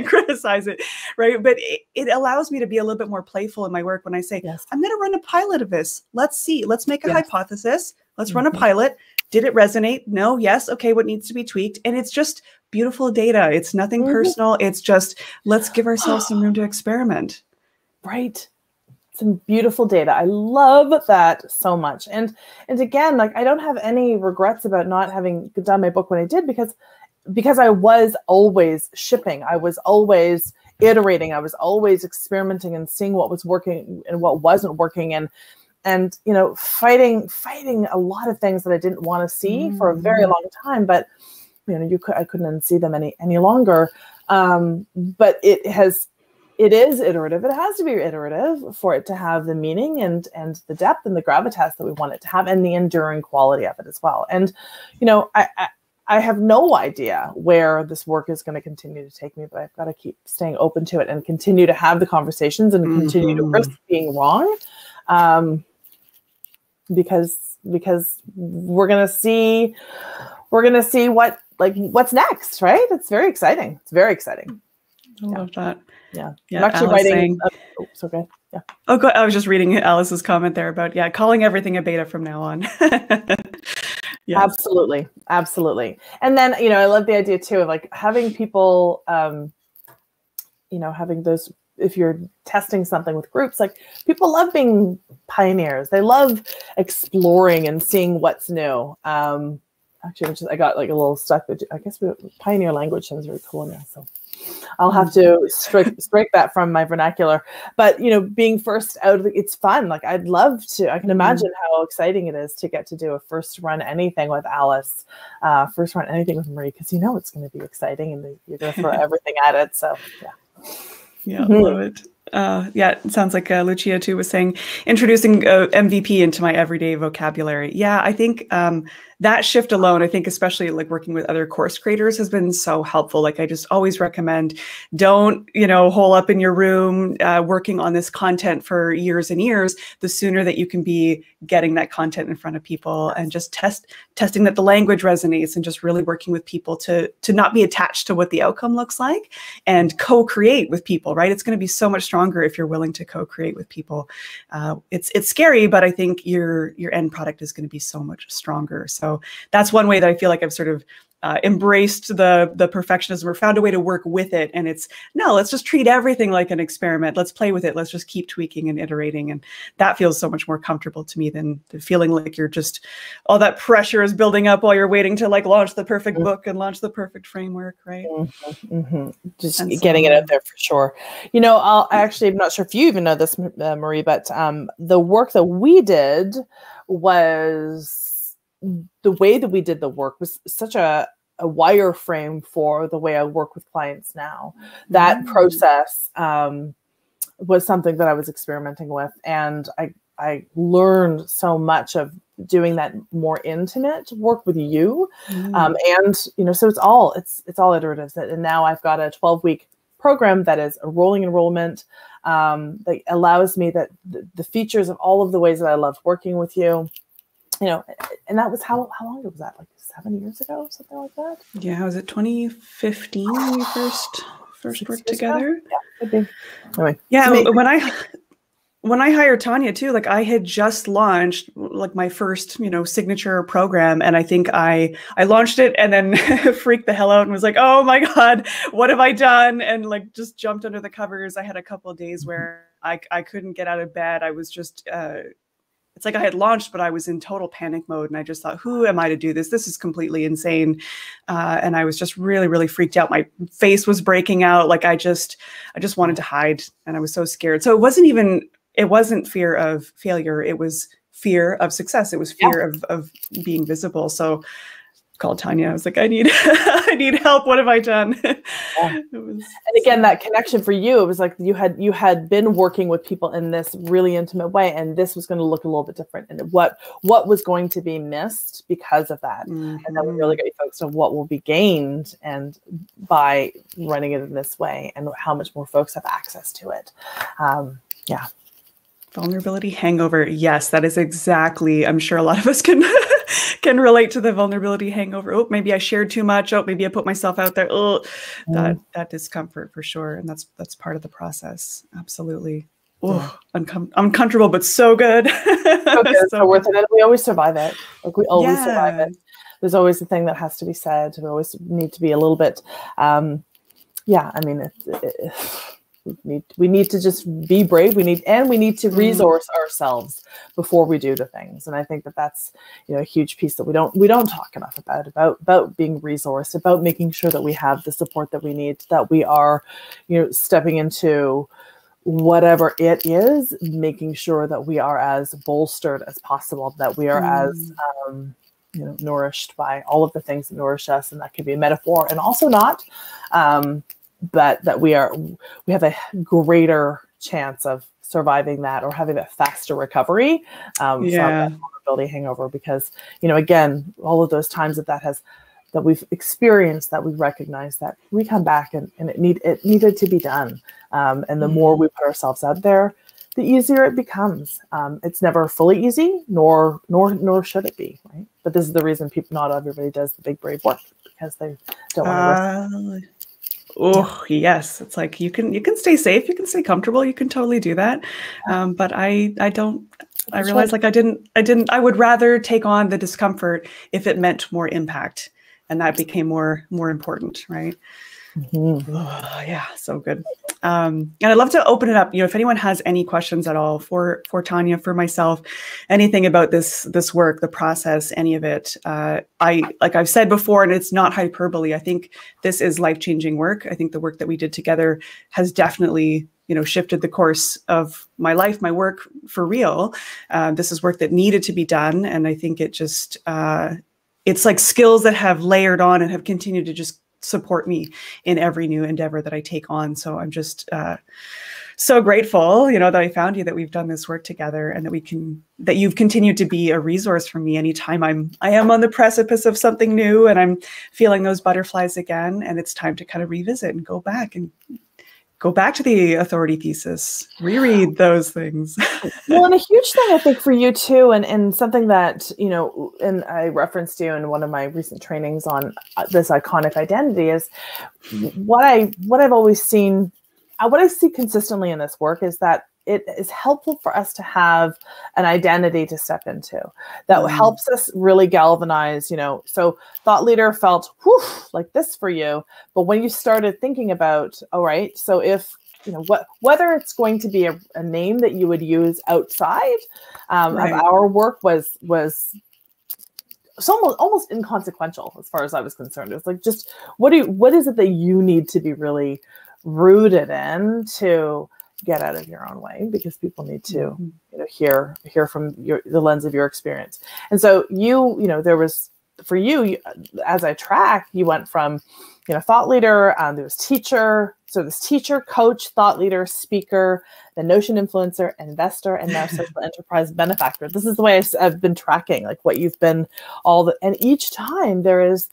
criticize it, right? But it allows me to be a little bit more playful in my work when I say, I'm going to run a pilot of this. Let's see, let's make a hypothesis. Let's run a pilot. Did it resonate? No, yes. Okay, what needs to be tweaked? And it's just beautiful data. It's nothing personal. It's just, let's give ourselves some room to experiment. Right. Some beautiful data. I love that so much. And again, like, I don't have any regrets about not having done my book when I did, because I was always shipping. I was always iterating. I was always experimenting and seeing what was working and what wasn't working. And fighting a lot of things that I didn't want to see for a very long time, but I couldn't unsee them any longer. But it is iterative. It has to be iterative for it to have the meaning and the depth and the gravitas that we want it to have, and the enduring quality of it as well. And I have no idea where this work is going to continue to take me, but I've got to keep staying open to it and continue to have the conversations and continue to risk being wrong. Because we're gonna see what's next, right? It's very exciting. It's very exciting. I love that. Yeah. I'm actually writing. It's okay. Yeah. Oh, good. I was just reading Alice's comment there about calling everything a beta from now on. Yes. Absolutely. And then I love the idea too of like having people, having those. If you're testing something with groups, like, people love being pioneers. They love exploring and seeing what's new. Actually, I got like a little stuck. I guess pioneer language sounds very cool now. So I'll have to strike that from my vernacular. But, being first out of it's fun. Like, I'd love to. I can imagine how exciting it is to get to do a first run anything with Alice, first run anything with Marie, because it's going to be exciting and you're going to throw everything at it. So, yeah. Yeah, love it. It sounds like Lucia too was saying, introducing MVP into my everyday vocabulary. Yeah, I think that shift alone, I think especially like working with other course creators has been so helpful. Like, I just always recommend, don't, hole up in your room working on this content for years and years. The sooner that you can be getting that content in front of people and just testing that the language resonates, and just really working with people to not be attached to what the outcome looks like, and co-create with people, right? It's going to be so much stronger if you're willing to co-create with people. It's scary, but I think your end product is going to be so much stronger. So that's one way that I feel like I've sort of embraced the perfectionism, or found a way to work with it. And it's, no, let's just treat everything like an experiment. Let's play with it. Let's just keep tweaking and iterating. And that feels so much more comfortable to me than the feeling like you're just, all that pressure is building up while you're waiting to like launch the perfect book and launch the perfect framework, right? Just getting it out there for sure. I'm not sure if you even know this, Marie, but the work that we did the way that we did the work was such a wireframe for the way I work with clients now. That process was something that I was experimenting with, and I learned so much of doing that more intimate work with you. And so it's all iterative. And now I've got a 12-week program that is a rolling enrollment, that allows me the features of all of the ways that I loved working with you. You know, and that was how long ago was that? Like 7 years ago, something like that? Yeah, was it 2015 when we first worked together? Yeah, could be. Anyway, yeah, when I hired Tanya too, like I had just launched like my first, signature program. And I think I launched it and then freaked the hell out and was like, oh my God, what have I done? And like just jumped under the covers. I had a couple of days where I couldn't get out of bed. I was just, it's like I had launched, but I was in total panic mode. And I just thought, who am I to do this? This is completely insane. And I was just really, really freaked out. My face was breaking out. Like I just wanted to hide and I was so scared. So it wasn't fear of failure. It was fear of success. It was fear of being visible. So I called Tanya. I was like, I need help. What have I done? And again, that connection for you, it was like you had been working with people in this really intimate way, and this was going to look a little bit different. And what was going to be missed because of that. And then we really got you focused on what will be gained and by running it in this way and how much more folks have access to it. Yeah. Vulnerability hangover. Yes, that is exactly. I'm sure a lot of us can relate to the vulnerability hangover. Oh, maybe I shared too much. Oh, maybe I put myself out there. Oh, that discomfort for sure. And that's part of the process. Absolutely. Oh, uncomfortable, but so good. So worth it. And we always survive it. Like we always survive it. There's always a thing that has to be said. We always need to be a little bit. I mean, we need to just be brave. We need to resource ourselves before we do the things. And I think that's, a huge piece that we don't talk enough about being resourced, about making sure that we have the support that we need, that we are, stepping into whatever it is, making sure that we are as bolstered as possible, that we are as, nourished by all of the things that nourish us. And that can be a metaphor and also not, but that we have a greater chance of surviving that or having a faster recovery from that vulnerability hangover. Because, again, all of those times that we've experienced, that we recognize that we come back and it needed to be done. And the more we put ourselves out there, the easier it becomes. It's never fully easy, nor should it be, right? But this is the reason not everybody does the big brave work, because they don't want to risk. Oh, yes. It's like you can stay safe, you can stay comfortable, you can totally do that. But I don't. I realized like I would rather take on the discomfort if it meant more impact, and that became more important, right? Oh, yeah, so good. And I'd love to open it up. If anyone has any questions at all for Tanya, for myself, anything about this work, the process, any of it. Like I've said before, and it's not hyperbole, I think this is life-changing work. I think the work that we did together has definitely, shifted the course of my life, my work for real. This is work that needed to be done. And I think it just, it's like skills that have layered on and have continued to just support me in every new endeavor that I take on. So I'm just so grateful, that I found you, that we've done this work together, and that you've continued to be a resource for me anytime I am on the precipice of something new and I'm feeling those butterflies again, and it's time to kind of revisit and go back to the authority thesis, reread those things. Well, and a huge thing I think for you too, and something that, and I referenced you in one of my recent trainings on this iconic identity, is what I've always seen, what I see consistently in this work is that it is helpful for us to have an identity to step into that helps us really galvanize, so thought leader felt like this for you. But when you started thinking about, all right, so if, whether it's going to be a name that you would use outside of our work was so almost inconsequential as far as I was concerned. It was like, just what is it that you need to be really rooted in to get out of your own way, because people need to hear from the lens of your experience. And so there was, for you, as I track, you went from thought leader, there was teacher, so this teacher, coach, thought leader, speaker, the notion influencer, investor, and now social enterprise benefactor. This is the way I've been tracking, like what you've been and each time there's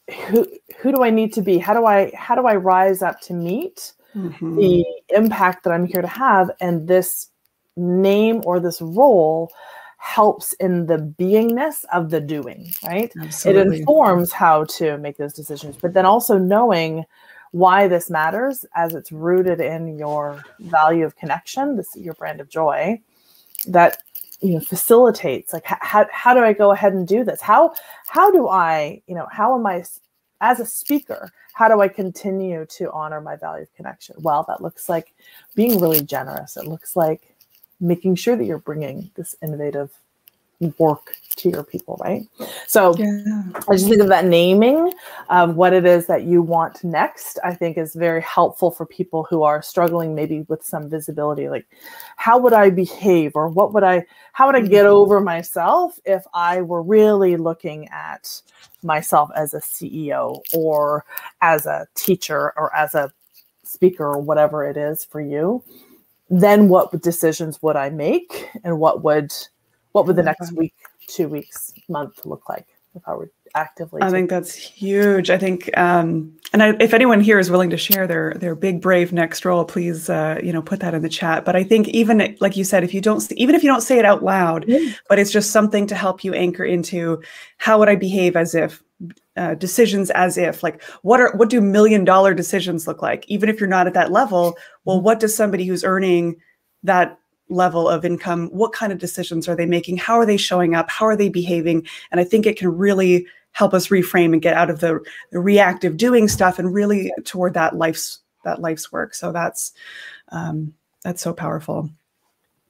who do I need to be? How do I rise up to meet the impact that I'm here to have? And this name or this role helps in the beingness of the doing, right? Absolutely. It informs how to make those decisions, but then also knowing why this matters as it's rooted in your value of connection, your brand of joy, that facilitates like how do I go ahead and do this? How do I, how am I as a speaker, how do I continue to honor my value of connection? Well, that looks like being really generous. It looks like making sure that you're bringing this innovative work to your people, right? So I just think of that naming of what it is that you want next, I think is very helpful for people who are struggling maybe with some visibility, like how would I behave, or how would I get over myself if I were really looking at myself as a CEO or as a teacher or as a speaker or whatever it is for you. Then what decisions would I make, and what would the next week, 2 weeks, month look like if I were actively? I think that's huge. I think, if anyone here is willing to share their big, brave next role, please, put that in the chat. But I think even like you said, even if you don't say it out loud, but it's just something to help you anchor into how would I behave as if, decisions as if, like, what do $1 million decisions look like? Even if you're not at that level, well, what does somebody who's earning that level of income, what kind of decisions are they making? How are they showing up? How are they behaving? And I think it can really help us reframe and get out of the reactive doing stuff and really toward that life's work. So that's so powerful.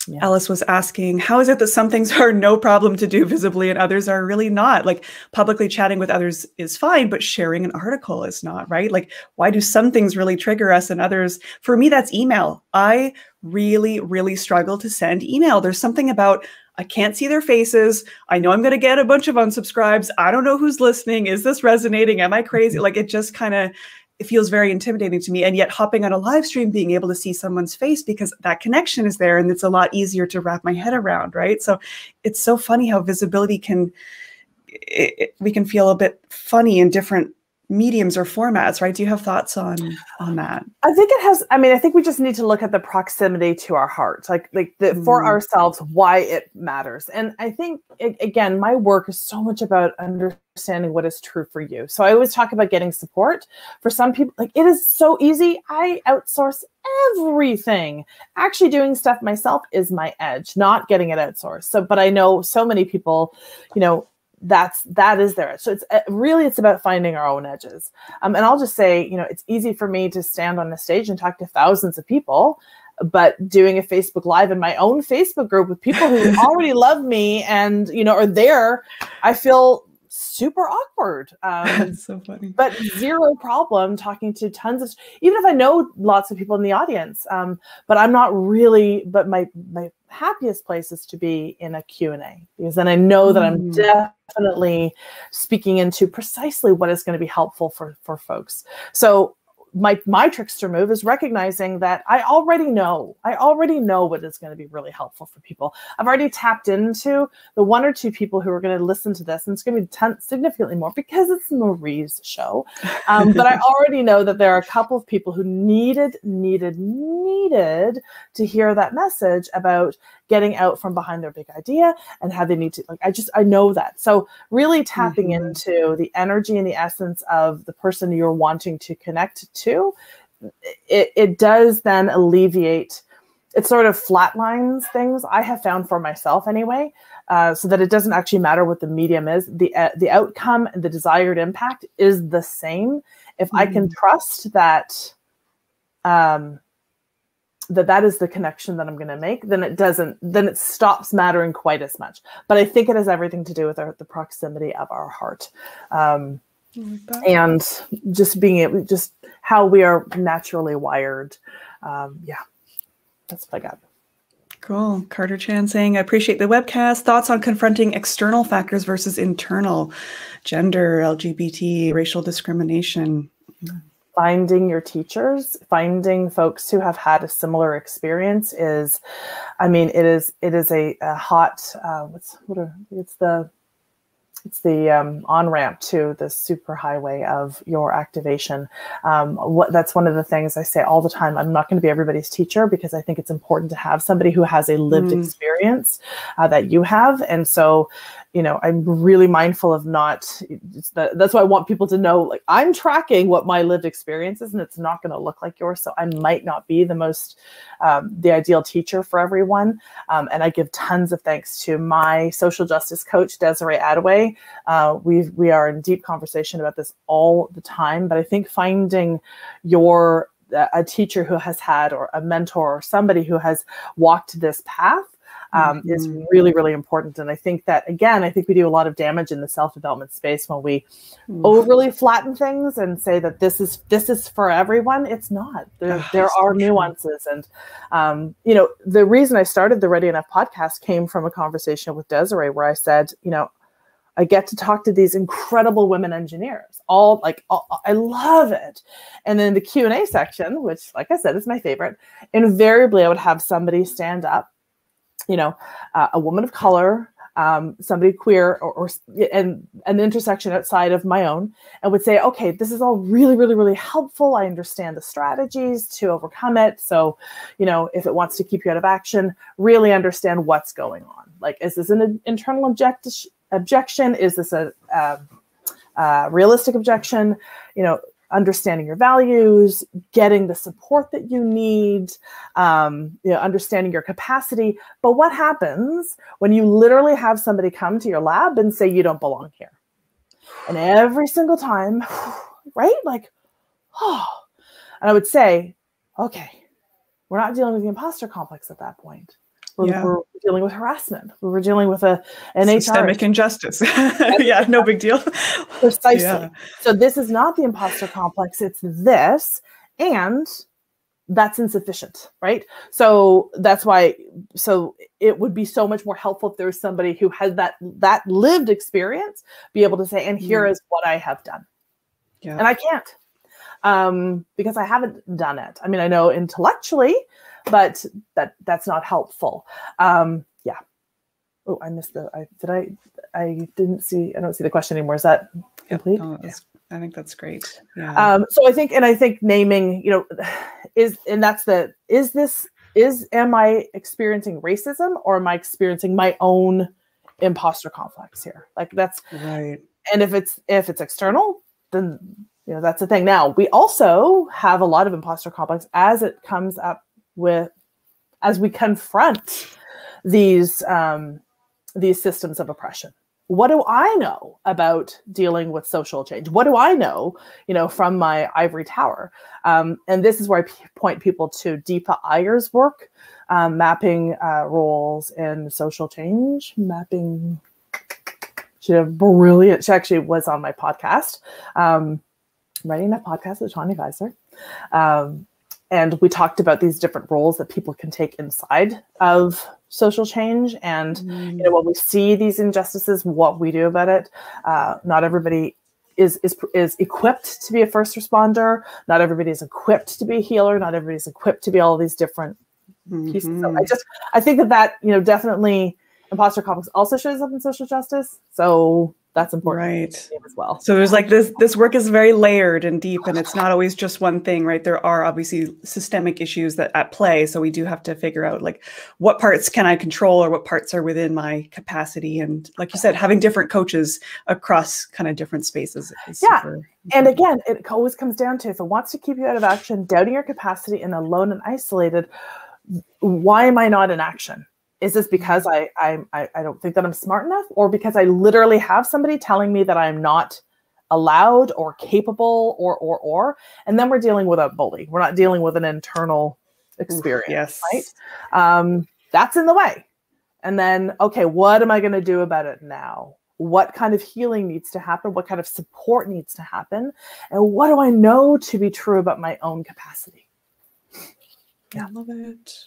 Yeah. Alice was asking, how is it that some things are no problem to do visibly and others are really not? Like publicly chatting with others is fine, but sharing an article is not, right? Like, why do some things really trigger us and others? For me, that's email. I really, really struggle to send email. There's something about, I can't see their faces. I know I'm going to get a bunch of unsubscribes. I don't know who's listening. Is this resonating? Am I crazy? Like, it just it feels very intimidating to me. And yet hopping on a live stream, being able to see someone's face because that connection is there and it's a lot easier to wrap my head around, right? So it's so funny how visibility we can feel a bit funny in different mediums or formats, right? Do you have thoughts on that? I think it has. I mean, I think we just need to look at the proximity to our heart, for ourselves, why it matters. And I think, again, my work is so much about understanding what is true for you. So I always talk about getting support. For some people, like, it is so easy. I outsource everything. Actually doing stuff myself is my edge, not getting it outsourced. So, but I know so many people, that is there. So it's about finding our own edges. And I'll just say, it's easy for me to stand on the stage and talk to thousands of people, but doing a Facebook Live in my own Facebook group with people who already love me and, are there, I feel super awkward. That's so funny. But zero problem talking to tons of, even if I know lots of people in the audience, but I'm not really, but my happiest place is to be in a Q&A, because then I know that I'm definitely speaking into precisely what is going to be helpful for folks. So my trickster move is recognizing that I already know what is going to be really helpful for people. I've already tapped into the one or two people who are going to listen to this, and it's going to be significantly more because it's Marie's show. But I already know that there are a couple of people who needed to hear that message about getting out from behind their big idea and how they need to, I know that. So really tapping into the energy and the essence of the person you're wanting to connect to, it does then alleviate, it sort of flatlines things, I have found for myself anyway, so that it doesn't actually matter what the medium is. The outcome and the desired impact is the same. If I can trust that, that is the connection that I'm going to make, then it stops mattering quite as much. But I think it has everything to do with the proximity of our heart. And just being able, just how we are naturally wired. That's what I got. Cool. Carter Chan saying, I appreciate the webcast. Thoughts on confronting external factors versus internal, gender, LGBT, racial discrimination. Finding your teachers, finding folks who have had a similar experience is, it is a hot, it's the on-ramp to the superhighway of your activation. That's one of the things I say all the time. I'm not going to be everybody's teacher, because I think it's important to have somebody who has a lived experience that you have. And so, you know, I'm really mindful of not, that's why I want people to know, like, I'm tracking what my lived experience is, and it's not going to look like yours. So I might not be the most, the ideal teacher for everyone. And I give tons of thanks to my social justice coach, Desiree Adaway. We are in deep conversation about this all the time, but I think finding a teacher who has had, or a mentor, or somebody who has walked this path is really, really important. And I think that, again, I think we do a lot of damage in the self-development space when we overly flatten things and say that this is for everyone. It's not. There are nuances. And, you know, the reason I started the Ready Enough podcast came from a conversation with Desiree, where I said, you know, I get to talk to these incredible women engineers. I love it. And then the Q&A section, which, like I said, is my favorite, invariably I would have somebody stand up, you know, a woman of color, somebody queer, and an intersection outside of my own, and would say, okay, this is all really, really, really helpful. I understand the strategies to overcome it. So, you know, if it wants to keep you out of action, really understand what's going on. Like, is this an internal objection? Is this a realistic objection? You know, understanding your values, getting the support that you need, you know, understanding your capacity. But what happens when you literally have somebody come to your lab and say, you don't belong here? And every single time, right? Like, oh, and I would say, okay, we're not dealing with the imposter complex at that point. We're dealing with harassment. We're dealing with an systemic injustice. Yeah, no big deal. Precisely. Yeah. So this is not the imposter complex. It's this, and that's insufficient, right? So that's why. So it would be so much more helpful if there was somebody who had that lived experience, be able to say, and here is what I have done. Yeah. And I can't, because I haven't done it. I mean, I know intellectually, but that's not helpful. Yeah. Oh, I missed I don't see the question anymore. Is that complete? No, I think that's great. Yeah. So I think naming, you know, am I experiencing racism, or am I experiencing my own imposter complex here? Like, that's right. And if it's external, then, you know, that's the thing. Now, we also have a lot of imposter complex as it comes up as we confront these systems of oppression. What do I know about dealing with social change? What do I know, you know, from my ivory tower? And this is where I point people to Deepa Iyer's work, mapping roles in social change, mapping. She actually was on my podcast, writing that podcast with Tanya Geisler. And we talked about these different roles that people can take inside of social change. And, you know, when we see these injustices, what we do about it. Not everybody is equipped to be a first responder. Not everybody is equipped to be a healer. Not everybody is equipped to be all these different pieces. So I think that, you know, definitely imposter complex also shows up in social justice. So that's important, right, as well. So there's like this work is very layered and deep, and it's not always just one thing, right? There are obviously systemic issues that at play. So we do have to figure out, like, what parts can I control, or what parts are within my capacity. And like you said, having different coaches across kind of different spaces is super and again, it always comes down to, if it wants to keep you out of action, doubting your capacity, and alone and isolated, why am I not in action? Is this because I don't think that I'm smart enough, or because I literally have somebody telling me that I'm not allowed or capable, or, and then we're dealing with a bully. We're not dealing with an internal experience, right? That's in the way. And then, okay, what am I going to do about it now? What kind of healing needs to happen? What kind of support needs to happen? And what do I know to be true about my own capacity? Yeah, I love it.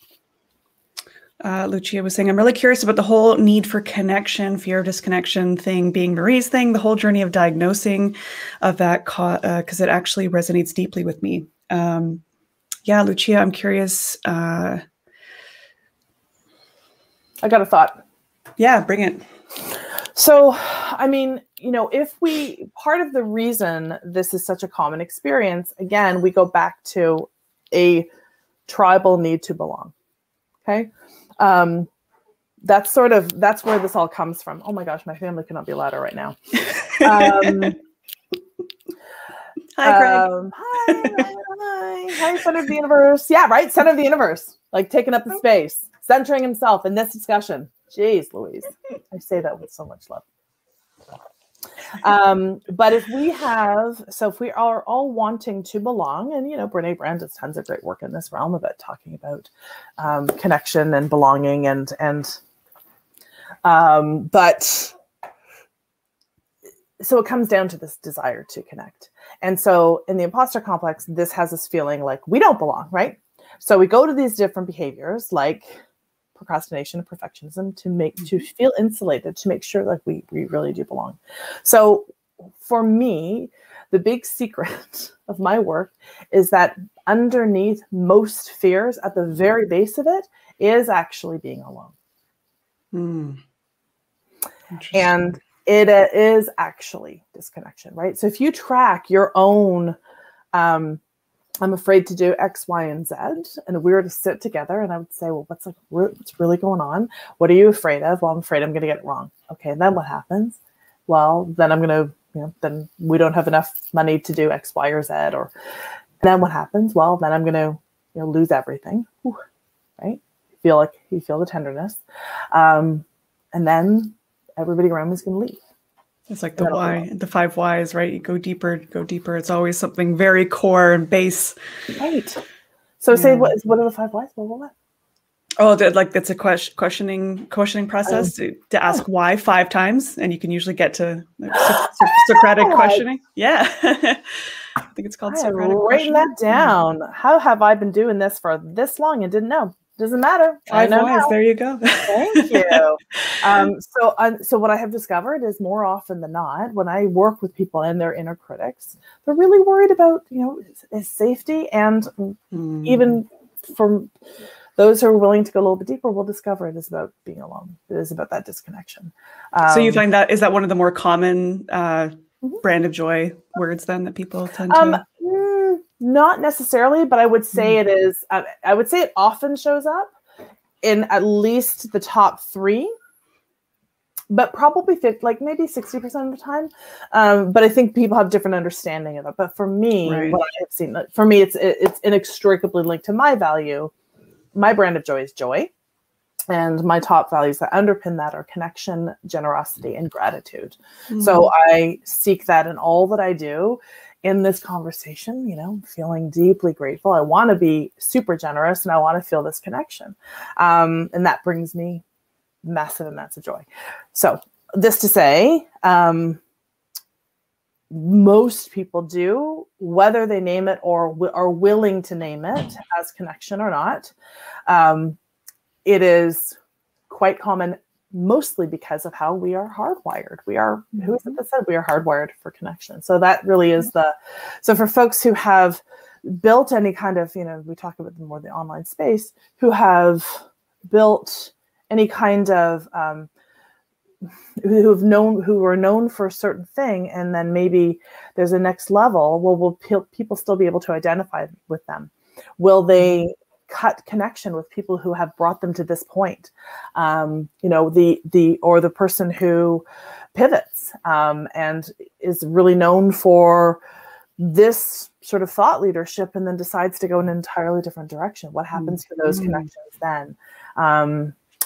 Lucia was saying, I'm really curious about the whole need for connection, fear of disconnection thing being Marie's thing, the whole journey of diagnosing of that, because it actually resonates deeply with me. Yeah, Lucia, I'm curious. I got a thought. Yeah, bring it. So I mean, part of the reason this is such a common experience, again, we go back to a tribal need to belong. Okay. That's where this all comes from. Oh my gosh, my family cannot be louder right now. Hi, Greg. Hi, center of the universe. Yeah, right. Center of the universe, like taking up the space, centering himself in this discussion. Jeez, Louise. I say that with so much love. But if we are all wanting to belong, and Brene Brown does tons of great work in this realm about talking about connection and belonging, but so it comes down to this desire to connect. And so in the imposter complex, this has this feeling like we don't belong, right? So we go to these different behaviors like procrastination and perfectionism to feel insulated, to make sure like we really do belong. So for me, the big secret of my work is that underneath most fears, at the very base of it, is actually being alone. And it is actually disconnection, right? So if you track your own, I'm afraid to do X, Y, and Z, and we were to sit together and I would say, well, what's really going on? What are you afraid of? Well, I'm afraid I'm going to get it wrong. Okay. And then what happens? Well, then I'm going to, then we don't have enough money to do X, Y, or Z, and then what happens? Well, then I'm going to, lose everything. Whew, right? You feel the tenderness. And then everybody around me is going to leave. It's like the 5 whys, right? You go deeper. It's always something very core and base. Right. So say, what are the 5 whys? What? Oh, it's a questioning process to ask why 5 times, and you can usually get to Socratic questioning. Yeah. I think it's called Socratic questioning. Writing that down. How have I been doing this for this long and didn't know? Doesn't matter. 5 whys. There you go. Thank you. So what I have discovered is more often than not, when I work with people and their inner critics, they're really worried about, is safety. And even from those who are willing to go a little bit deeper, we'll discover it is about being alone. It is about that disconnection. So you find is that one of the more common brand of joy words then that people tend to? Not necessarily, but I would say it is. I would say it often shows up in at least the top 3, but probably maybe 60% of the time. But I think people have different understanding of it. But for me, what I have seen, for me, it's inextricably linked to my value. My brand of joy is joy. And my top values that underpin that are connection, generosity, and gratitude. So I seek that in all that I do. In this conversation, feeling deeply grateful. I want to be super generous and I want to feel this connection. And that brings me massive amounts of joy. So this to say, most people do, whether they name it or are willing to name it as connection or not. It is quite common, mostly because of how we are hardwired. Who is it that said we are hardwired for connection? So that really is so for folks who have built any kind of, we talk about more the online space, who have built any kind of, who are known for a certain thing, and then maybe there's a next level. Well, will people still be able to identify with them? Will they cut connection with people who have brought them to this point? The person who pivots and is really known for this sort of thought leadership and then decides to go in an entirely different direction. What happens to those connections then?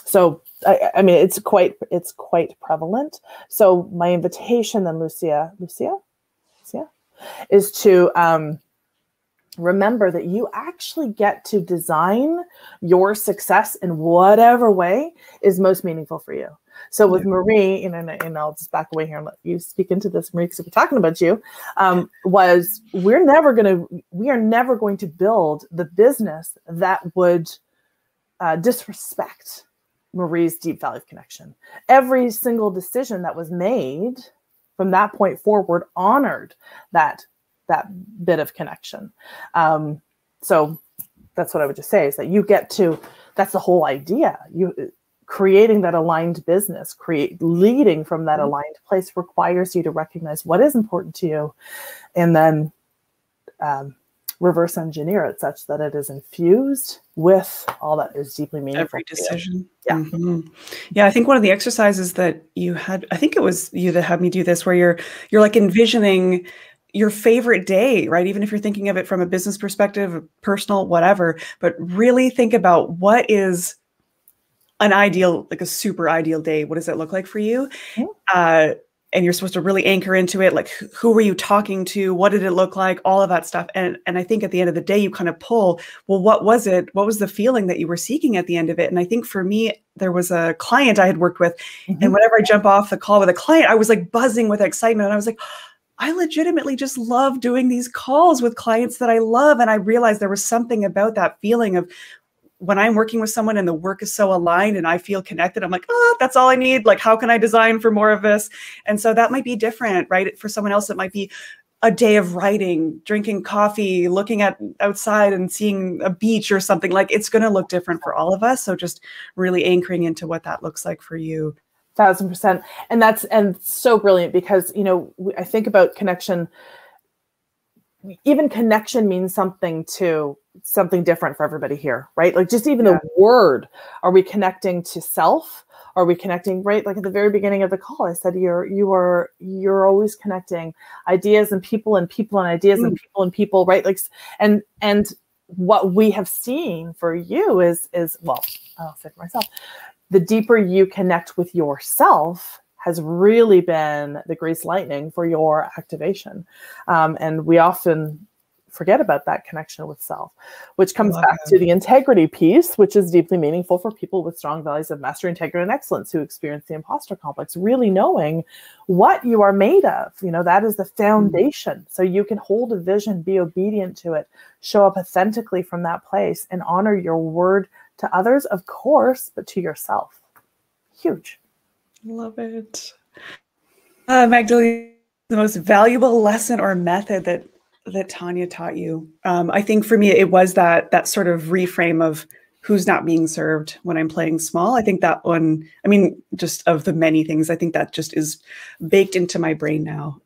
So I mean, it's quite prevalent. So my invitation then, Lucia, is to remember that you actually get to design your success in whatever way is most meaningful for you. So with Marie, and I'll just back away here and let you speak into this, Marie, because we're talking about you, we are never going to build the business that would disrespect Marie's deep value of connection. Every single decision that was made from that point forward honored that bit of connection. So that's what I would just say, is that you get to, that's the whole idea. creating that aligned business, leading from that aligned place requires you to recognize what is important to you, and then reverse engineer it such that it is infused with all that is deeply meaningful. Every decision. Yeah. Mm-hmm. Yeah. I think one of the exercises that you had, I think it was you that had me do this, where you're like envisioning your favorite day, right? Even if you're thinking of it from a business perspective, personal, whatever, but really think about what is an ideal, like a super ideal day. What does it look like for you? And you're supposed to really anchor into it. Like, who were you talking to? What did it look like? All of that stuff. And I think at the end of the day, you kind of pull, well, what was it? What was the feeling that you were seeking at the end of it? And I think for me, there was a client I had worked with, and whenever I jump off the call with a client, I was like buzzing with excitement. And I was like, I legitimately just love doing these calls with clients that I love. And I realized there was something about that feeling of, when I'm working with someone and the work is so aligned and I feel connected, I'm like, oh, that's all I need. Like, how can I design for more of this? And so that might be different, right? For someone else, it might be a day of writing, drinking coffee, looking at outside and seeing a beach or something. Like, it's going to look different for all of us. So just really anchoring into what that looks like for you. 1000%. And so brilliant, because, you know, I think about connection. Even connection means something different for everybody here, right? Like, just even the word, are we connecting to self? Are we connecting, right? Like at the very beginning of the call, I said, you're always connecting ideas and people and ideas and people and people, right? Like, and what we have seen for you is, well, I'll say for myself, the deeper you connect with yourself has really been the grease lightning for your activation. And we often forget about that connection with self, which comes back to the integrity piece, which is deeply meaningful for people with strong values of mastery, integrity, and excellence who experience the imposter complex. Really knowing what you are made of, you know, that is the foundation. So you can hold a vision, be obedient to it, show up authentically from that place, and honor your word to others, of course, but to yourself. Huge. Love it. Magdalene, the most valuable lesson or method that Tanya taught you. I think for me, it was that sort of reframe of who's not being served when I'm playing small. I think that one, I mean, just of the many things, I think that just is baked into my brain now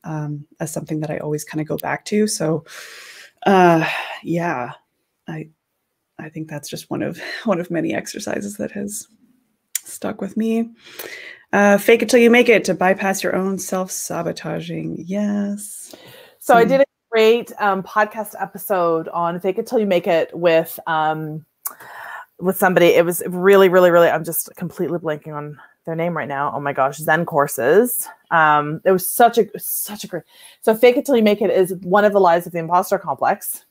as something that I always kind of go back to. So yeah, I think that's just one of many exercises that has stuck with me. Fake it till you make it, to bypass your own self-sabotaging. Yes. So I did a great podcast episode on fake it till you make it with somebody. It was really, really, really, I'm just completely blanking on their name right now. Oh my gosh, Zen Courses. It was such a great. So fake it till you make it is one of the lies of the imposter complex.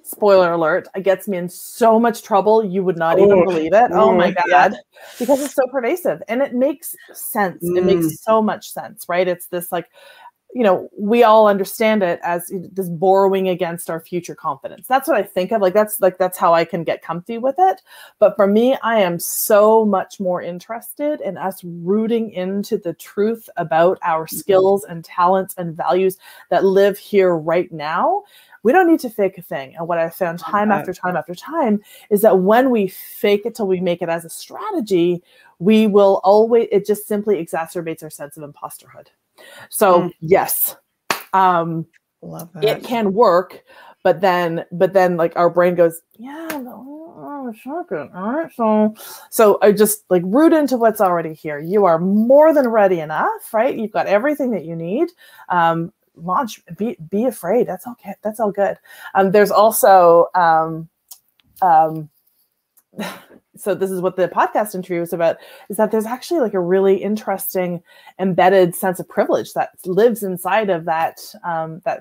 Spoiler alert, it gets me in so much trouble. You would not even believe it. Oh my God. Yeah. Because it's so pervasive and it makes sense. It makes so much sense, right? It's this, like, you know, we all understand it as this borrowing against our future confidence. That's what I think of. That's how I can get comfy with it. But for me, I am so much more interested in us rooting into the truth about our skills and talents and values that live here right now. We don't need to fake a thing. And what I've found time after time after time is that when we fake it till we make it as a strategy, we will always, it just simply exacerbates our sense of imposterhood. So yes, love that. It can work, but then like our brain goes, yeah, no, it's not good. All right. So I just like root into what's already here. You are more than ready enough, right? You've got everything that you need. Launch, be afraid. That's okay. That's all good. There's also, so this is what the podcast interview is about, is that there's actually like a really interesting embedded sense of privilege that lives inside of that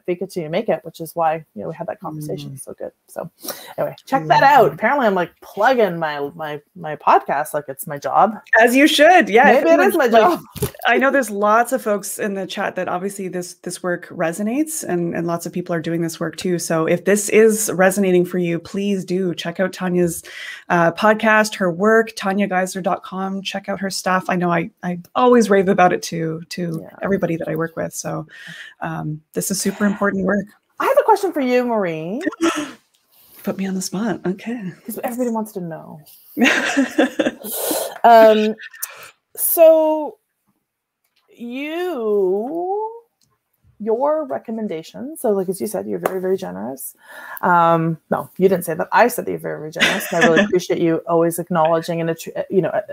fake it till you make it, which is why, you know, we had that conversation. So good. So anyway, check that out. Apparently I'm like plugging my podcast like it's my job. As you should. Yeah. Maybe it is my job. I know there's lots of folks in the chat that obviously this work resonates, and lots of people are doing this work too. So if this is resonating for you, please do check out Tanya's podcast, her work, tanyageisler.com. Check out her stuff. I know I always rave about it to everybody that I work with. So this is super important work. I have a question for you, Marie. Put me on the spot. Okay. Because everybody wants to know. So your recommendations, so like as you said, you're very, very generous. No, you didn't say that. I said that you're very, very generous. And I really appreciate you always acknowledging and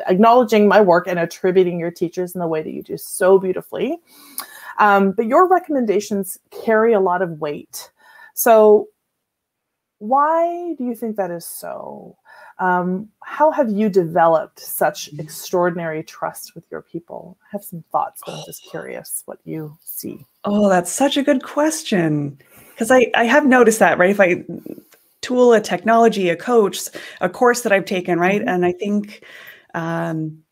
acknowledging my work and attributing your teachers in the way that you do so beautifully. But your recommendations carry a lot of weight. So why do you think that is so? How have you developed such extraordinary trust with your people? I have some thoughts, but I'm just curious what you see. Oh, that's such a good question. Because I have noticed that, right? If I tool a technology, a coach, a course that I've taken, right? And I think I'm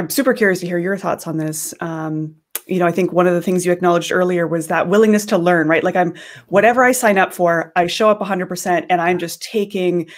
super curious to hear your thoughts on this. I think one of the things you acknowledged earlier was that willingness to learn, right? Like whatever I sign up for, I show up 100% and I'm just taking,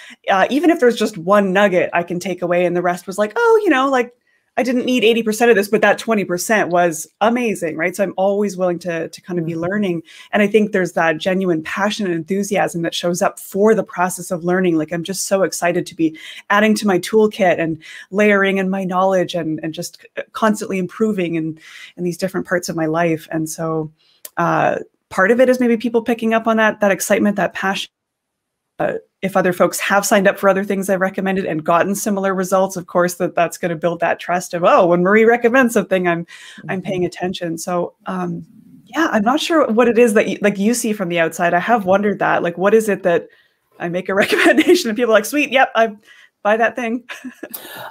even if there's just one nugget I can take away and the rest was like, oh, like I didn't need 80% of this, but that 20% was amazing, right? So I'm always willing to kind of be learning. And I think there's that genuine passion and enthusiasm that shows up for the process of learning. Like I'm just so excited to be adding to my toolkit and layering in my knowledge and just constantly improving in these different parts of my life. And so part of it is maybe people picking up on that excitement, that passion. If other folks have signed up for other things I've recommended and gotten similar results, of course, that's going to build that trust of, oh, when Marie recommends something, I'm paying attention. So, yeah, I'm not sure what it is that you see from the outside. I have wondered that, like, what is it that I make a recommendation and people are like, sweet, yep, I buy that thing.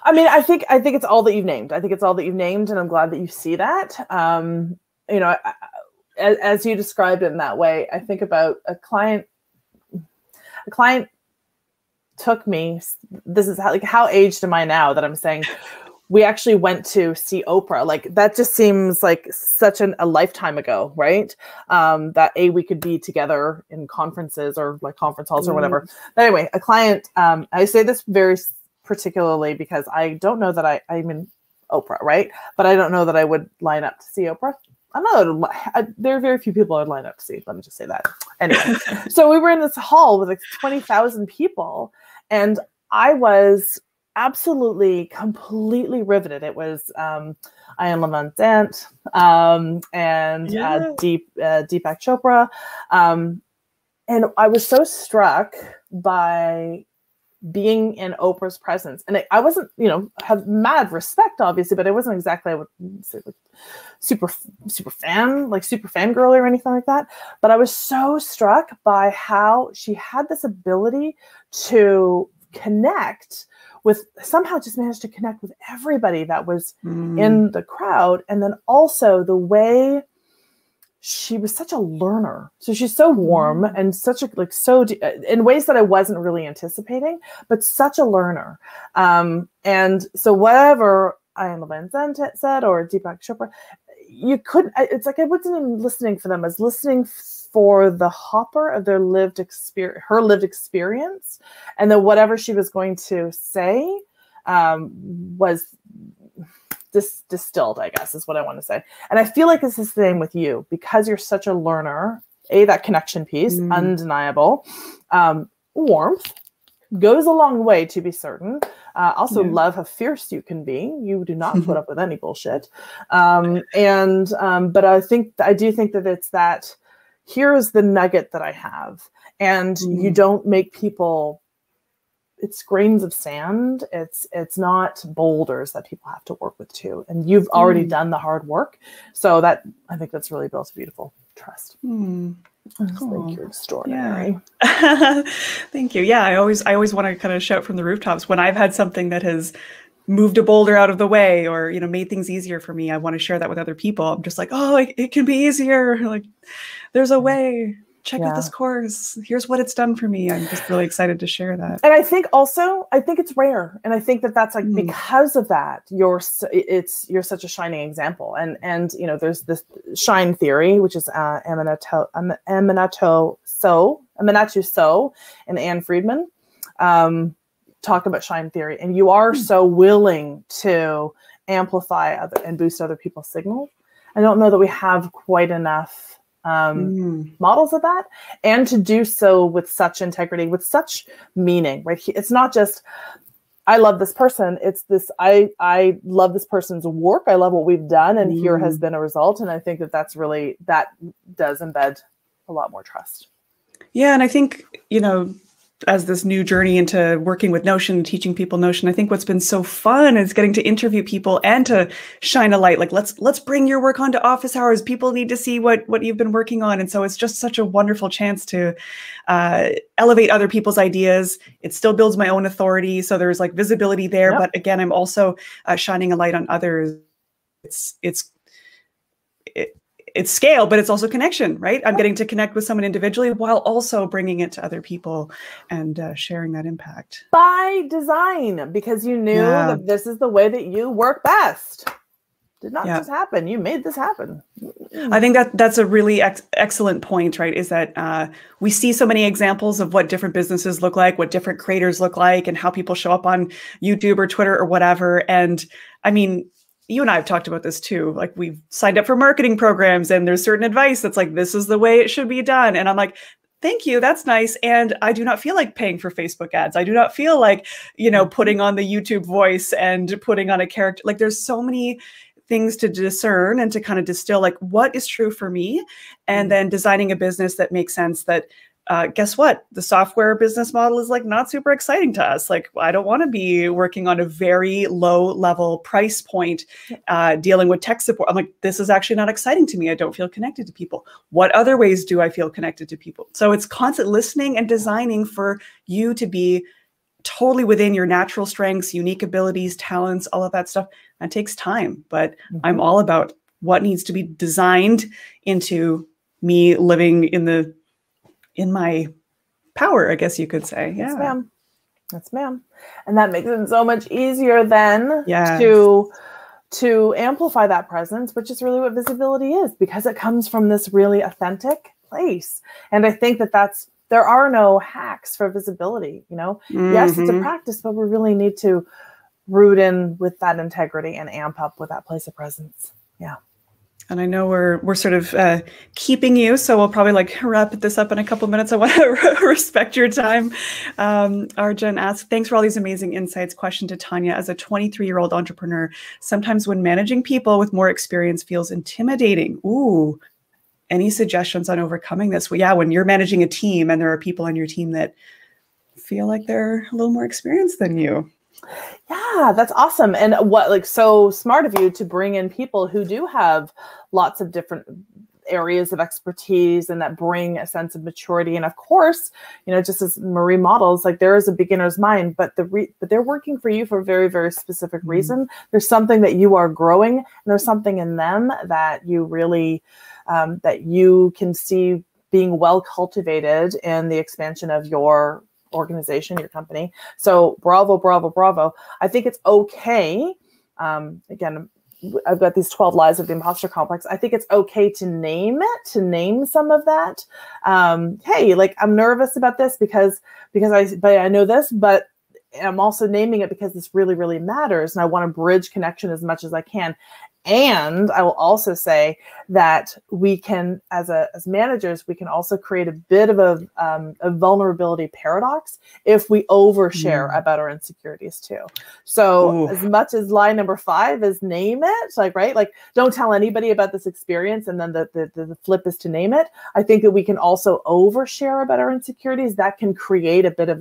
I mean, I think it's all that you've named. I think it's all that you've named, and I'm glad that you see that. As you described it in that way, I think about a client took me, this is how aged am I now that I'm saying, we actually went to see Oprah. Like that just seems like such a lifetime ago, right? That we could be together in conferences or like conference halls or whatever. But anyway, a client, I say this very particularly because I don't know that I'm in Oprah, right? But I don't know that I would line up to see Oprah. There are very few people I'd line up to see. Let me just say that. Anyway, so we were in this hall with like 20,000 people, and I was absolutely, completely riveted. It was Ian Van Zandt and Deepak Chopra, and I was so struck by being in Oprah's presence. And I wasn't, have mad respect, obviously, but I wasn't exactly, I would say, like, super fangirl or anything like that. But I was so struck by how she had this ability to connect with, somehow just managed to connect with everybody that was in the crowd. And then also the way she was such a learner. So she's so warm and such in ways that I wasn't really anticipating, but such a learner. And so whatever Ian Van Zandt said or Deepak Chopra, it's like I wasn't even listening for them. I was listening for the hopper of their lived experience, her lived experience. And then whatever she was going to say was distilled, I guess, is what I want to say. And I feel like it's the same with you, because you're such a learner. That connection piece, undeniable. Warmth goes a long way, to be certain. Also love how fierce you can be. You do not put up with any bullshit. But I do think that it's that, here's the nugget that I have. And you don't make people, it's grains of sand. It's not boulders that people have to work with too. And you've already done the hard work. So I think that's really built beautiful trust. I just think you're extraordinary. Yeah. Thank you. Yeah. I always want to kind of shout from the rooftops when I've had something that has moved a boulder out of the way or, made things easier for me. I want to share that with other people. I'm just like, oh, it can be easier. Like there's a way. Check out this course. Here's what it's done for me. I'm just really excited to share that. And I think it's rare. And I think that that's because of that, you're such a shining example. And there's this shine theory, which is Aminatou So and Anne Friedman talk about shine theory. And you are so willing to amplify and boost other people's signals. I don't know that we have quite enough models of that, and to do so with such integrity, with such meaning, right? It's not just, I love this person. It's this, I love this person's work. I love what we've done. And here has been a result. And I think that that's really, that does embed a lot more trust. Yeah. And I think, you know, as this new journey into working with Notion and teaching people Notion, I think what's been so fun is getting to interview people and to shine a light. Like, let's bring your work onto office hours. People need to see what you've been working on. And so it's just such a wonderful chance to elevate other people's ideas. It still builds my own authority. So there's like visibility there. Yep. But again, I'm also shining a light on others. It's scale, but it's also connection, right? I'm getting to connect with someone individually while also bringing it to other people and sharing that impact. By design, because you knew that this is the way that you work best. Did not just happen. You made this happen. I think that's a really excellent point, right? Is that we see so many examples of what different businesses look like, what different creators look like, and how people show up on YouTube or Twitter or whatever. And I mean, you and I have talked about this too. Like, we've signed up for marketing programs and there's certain advice that's like, this is the way it should be done. And I'm like, thank you. That's nice. And I do not feel like paying for Facebook ads. I do not feel like, you know, putting on the YouTube voice and putting on a character. Like, there's so many things to discern and to kind of distill, like, what is true for me? And then designing a business that makes sense. That guess what? The software business model is like not super exciting to us. Like, I don't want to be working on a very low level price point, dealing with tech support. I'm like, this is actually not exciting to me. I don't feel connected to people. What other ways do I feel connected to people? So it's constant listening and designing for you to be totally within your natural strengths, unique abilities, talents, all of that stuff. That takes time, but I'm all about what needs to be designed into me living in my power, I guess you could say. Yeah. Yes, ma'am. Yes, ma'am. And that makes it so much easier then to amplify that presence, which is really what visibility is, because it comes from this really authentic place. And I think that there are no hacks for visibility, you know? Yes, it's a practice, but we really need to root in with that integrity and amp up with that place of presence. Yeah. And I know we're sort of keeping you, so we'll probably like wrap this up in a couple minutes. I want to respect your time. Arjun asks, thanks for all these amazing insights. Question to Tanya: as a 23-year-old entrepreneur, sometimes when managing people with more experience feels intimidating. Ooh, any suggestions on overcoming this? Well, yeah, when you're managing a team and there are people on your team that feel like they're a little more experienced than you. Yeah, that's awesome. And so smart of you to bring in people who do have lots of different areas of expertise and that bring a sense of maturity. And of course, you know, just as Marie models, like, there is a beginner's mind, but they're working for you for a very, very specific reason. There's something that you are growing, and there's something in them that you really, that you can see being well cultivated in the expansion of your organization, your company. So bravo, bravo, bravo. I think it's okay. Again, I've got these 12 lies of the imposter complex. I think it's okay to name some of that. Hey, like, I'm nervous about this because I know this, but I'm also naming it because this really, really matters. And I want to bridge connection as much as I can. And I will also say that we can, as managers, we can also create a bit of a vulnerability paradox if we overshare about our insecurities too. So as much as lie number 5 is name it, like, right? Like, don't tell anybody about this experience. And then the flip is to name it. I think that we can also overshare about our insecurities. That can create a bit of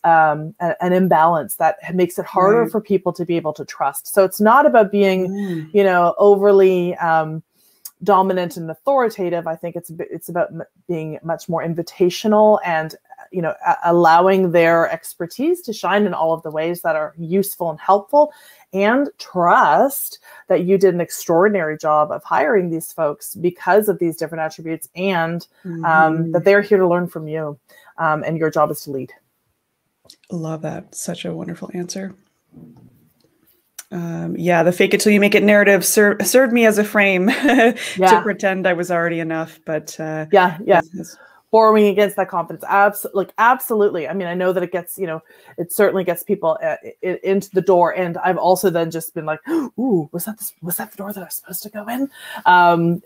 an imbalance that makes it harder for people to be able to trust. So it's not about being, you know, overly dominant and authoritative. I think it's about being much more invitational and, you know, allowing their expertise to shine in all of the ways that are useful and helpful, and trust that you did an extraordinary job of hiring these folks because of these different attributes, and that they're here to learn from you, and your job is to lead. Love that. Such a wonderful answer. Yeah, the fake it till you make it narrative served me as a frame to pretend I was already enough. But borrowing against that confidence. Absolutely. I mean, I know that it gets, it certainly gets people into the door. And I've also then just been like, ooh, was that the door that I was supposed to go in? And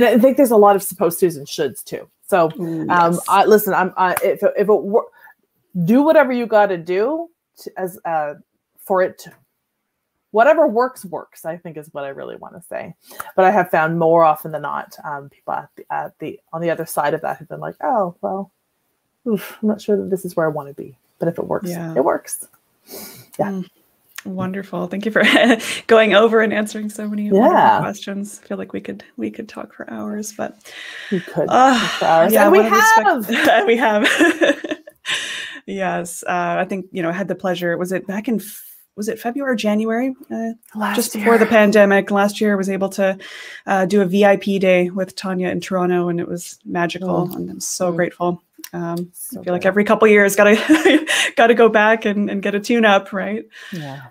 I think there's a lot of supposed tos and shoulds too. So yes. If it do whatever you got to do for it to, whatever works, I think is what I really want to say. But I have found more often than not, people on the other side of that have been like, oh, well, I'm not sure that this is where I want to be. But if it works, it works. Yeah. Wonderful. Thank you for going over and answering so many wonderful questions. I feel like we could talk for hours, but we could talk for hours. Yeah, and we have. Yes. I think, I had the pleasure, was it February or January? Just before the pandemic last year, I was able to do a VIP day with Tanya in Toronto, and it was magical. And I'm so grateful. I feel like every couple of years, gotta go back and get a tune up, right? Yeah.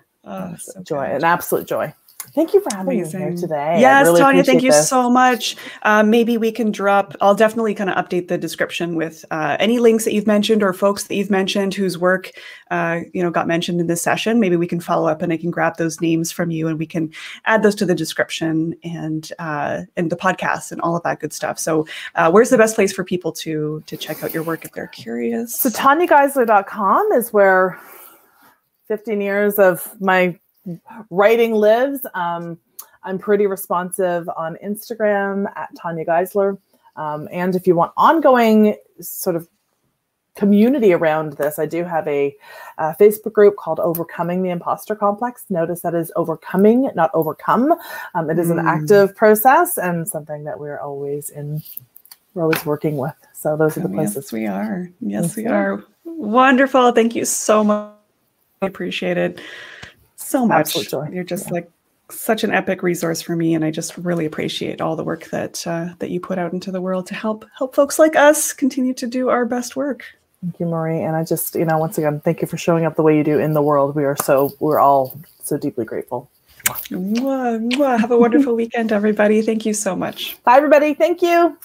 Joy, an absolute joy. Thank you for having me here today. Yes, really Tanya, thank you so much. Maybe we can I'll definitely kind of update the description with any links that you've mentioned or folks that you've mentioned whose work, got mentioned in this session. Maybe we can follow up and I can grab those names from you and we can add those to the description and the podcast and all of that good stuff. So where's the best place for people to check out your work if they're curious? So TanyaGeisler.com is where 15 years of my writing lives. I'm pretty responsive on Instagram at Tanya Geisler. And if you want ongoing sort of community around this, I do have a Facebook group called Overcoming the Imposter Complex. Notice that is overcoming, not overcome. It is an active process and something that we're always working with. So those are the places. Yes, we are. Yes, we are. Wonderful. Thank you so much. I appreciate it so much. You're just like such an epic resource for me, and I just really appreciate all the work that you put out into the world to help folks like us continue to do our best work. Thank you, Marie. And I just, once again, thank you for showing up the way you do in the world. We're all so deeply grateful. Have a wonderful weekend, everybody. Thank you so much. Bye, everybody. Thank you.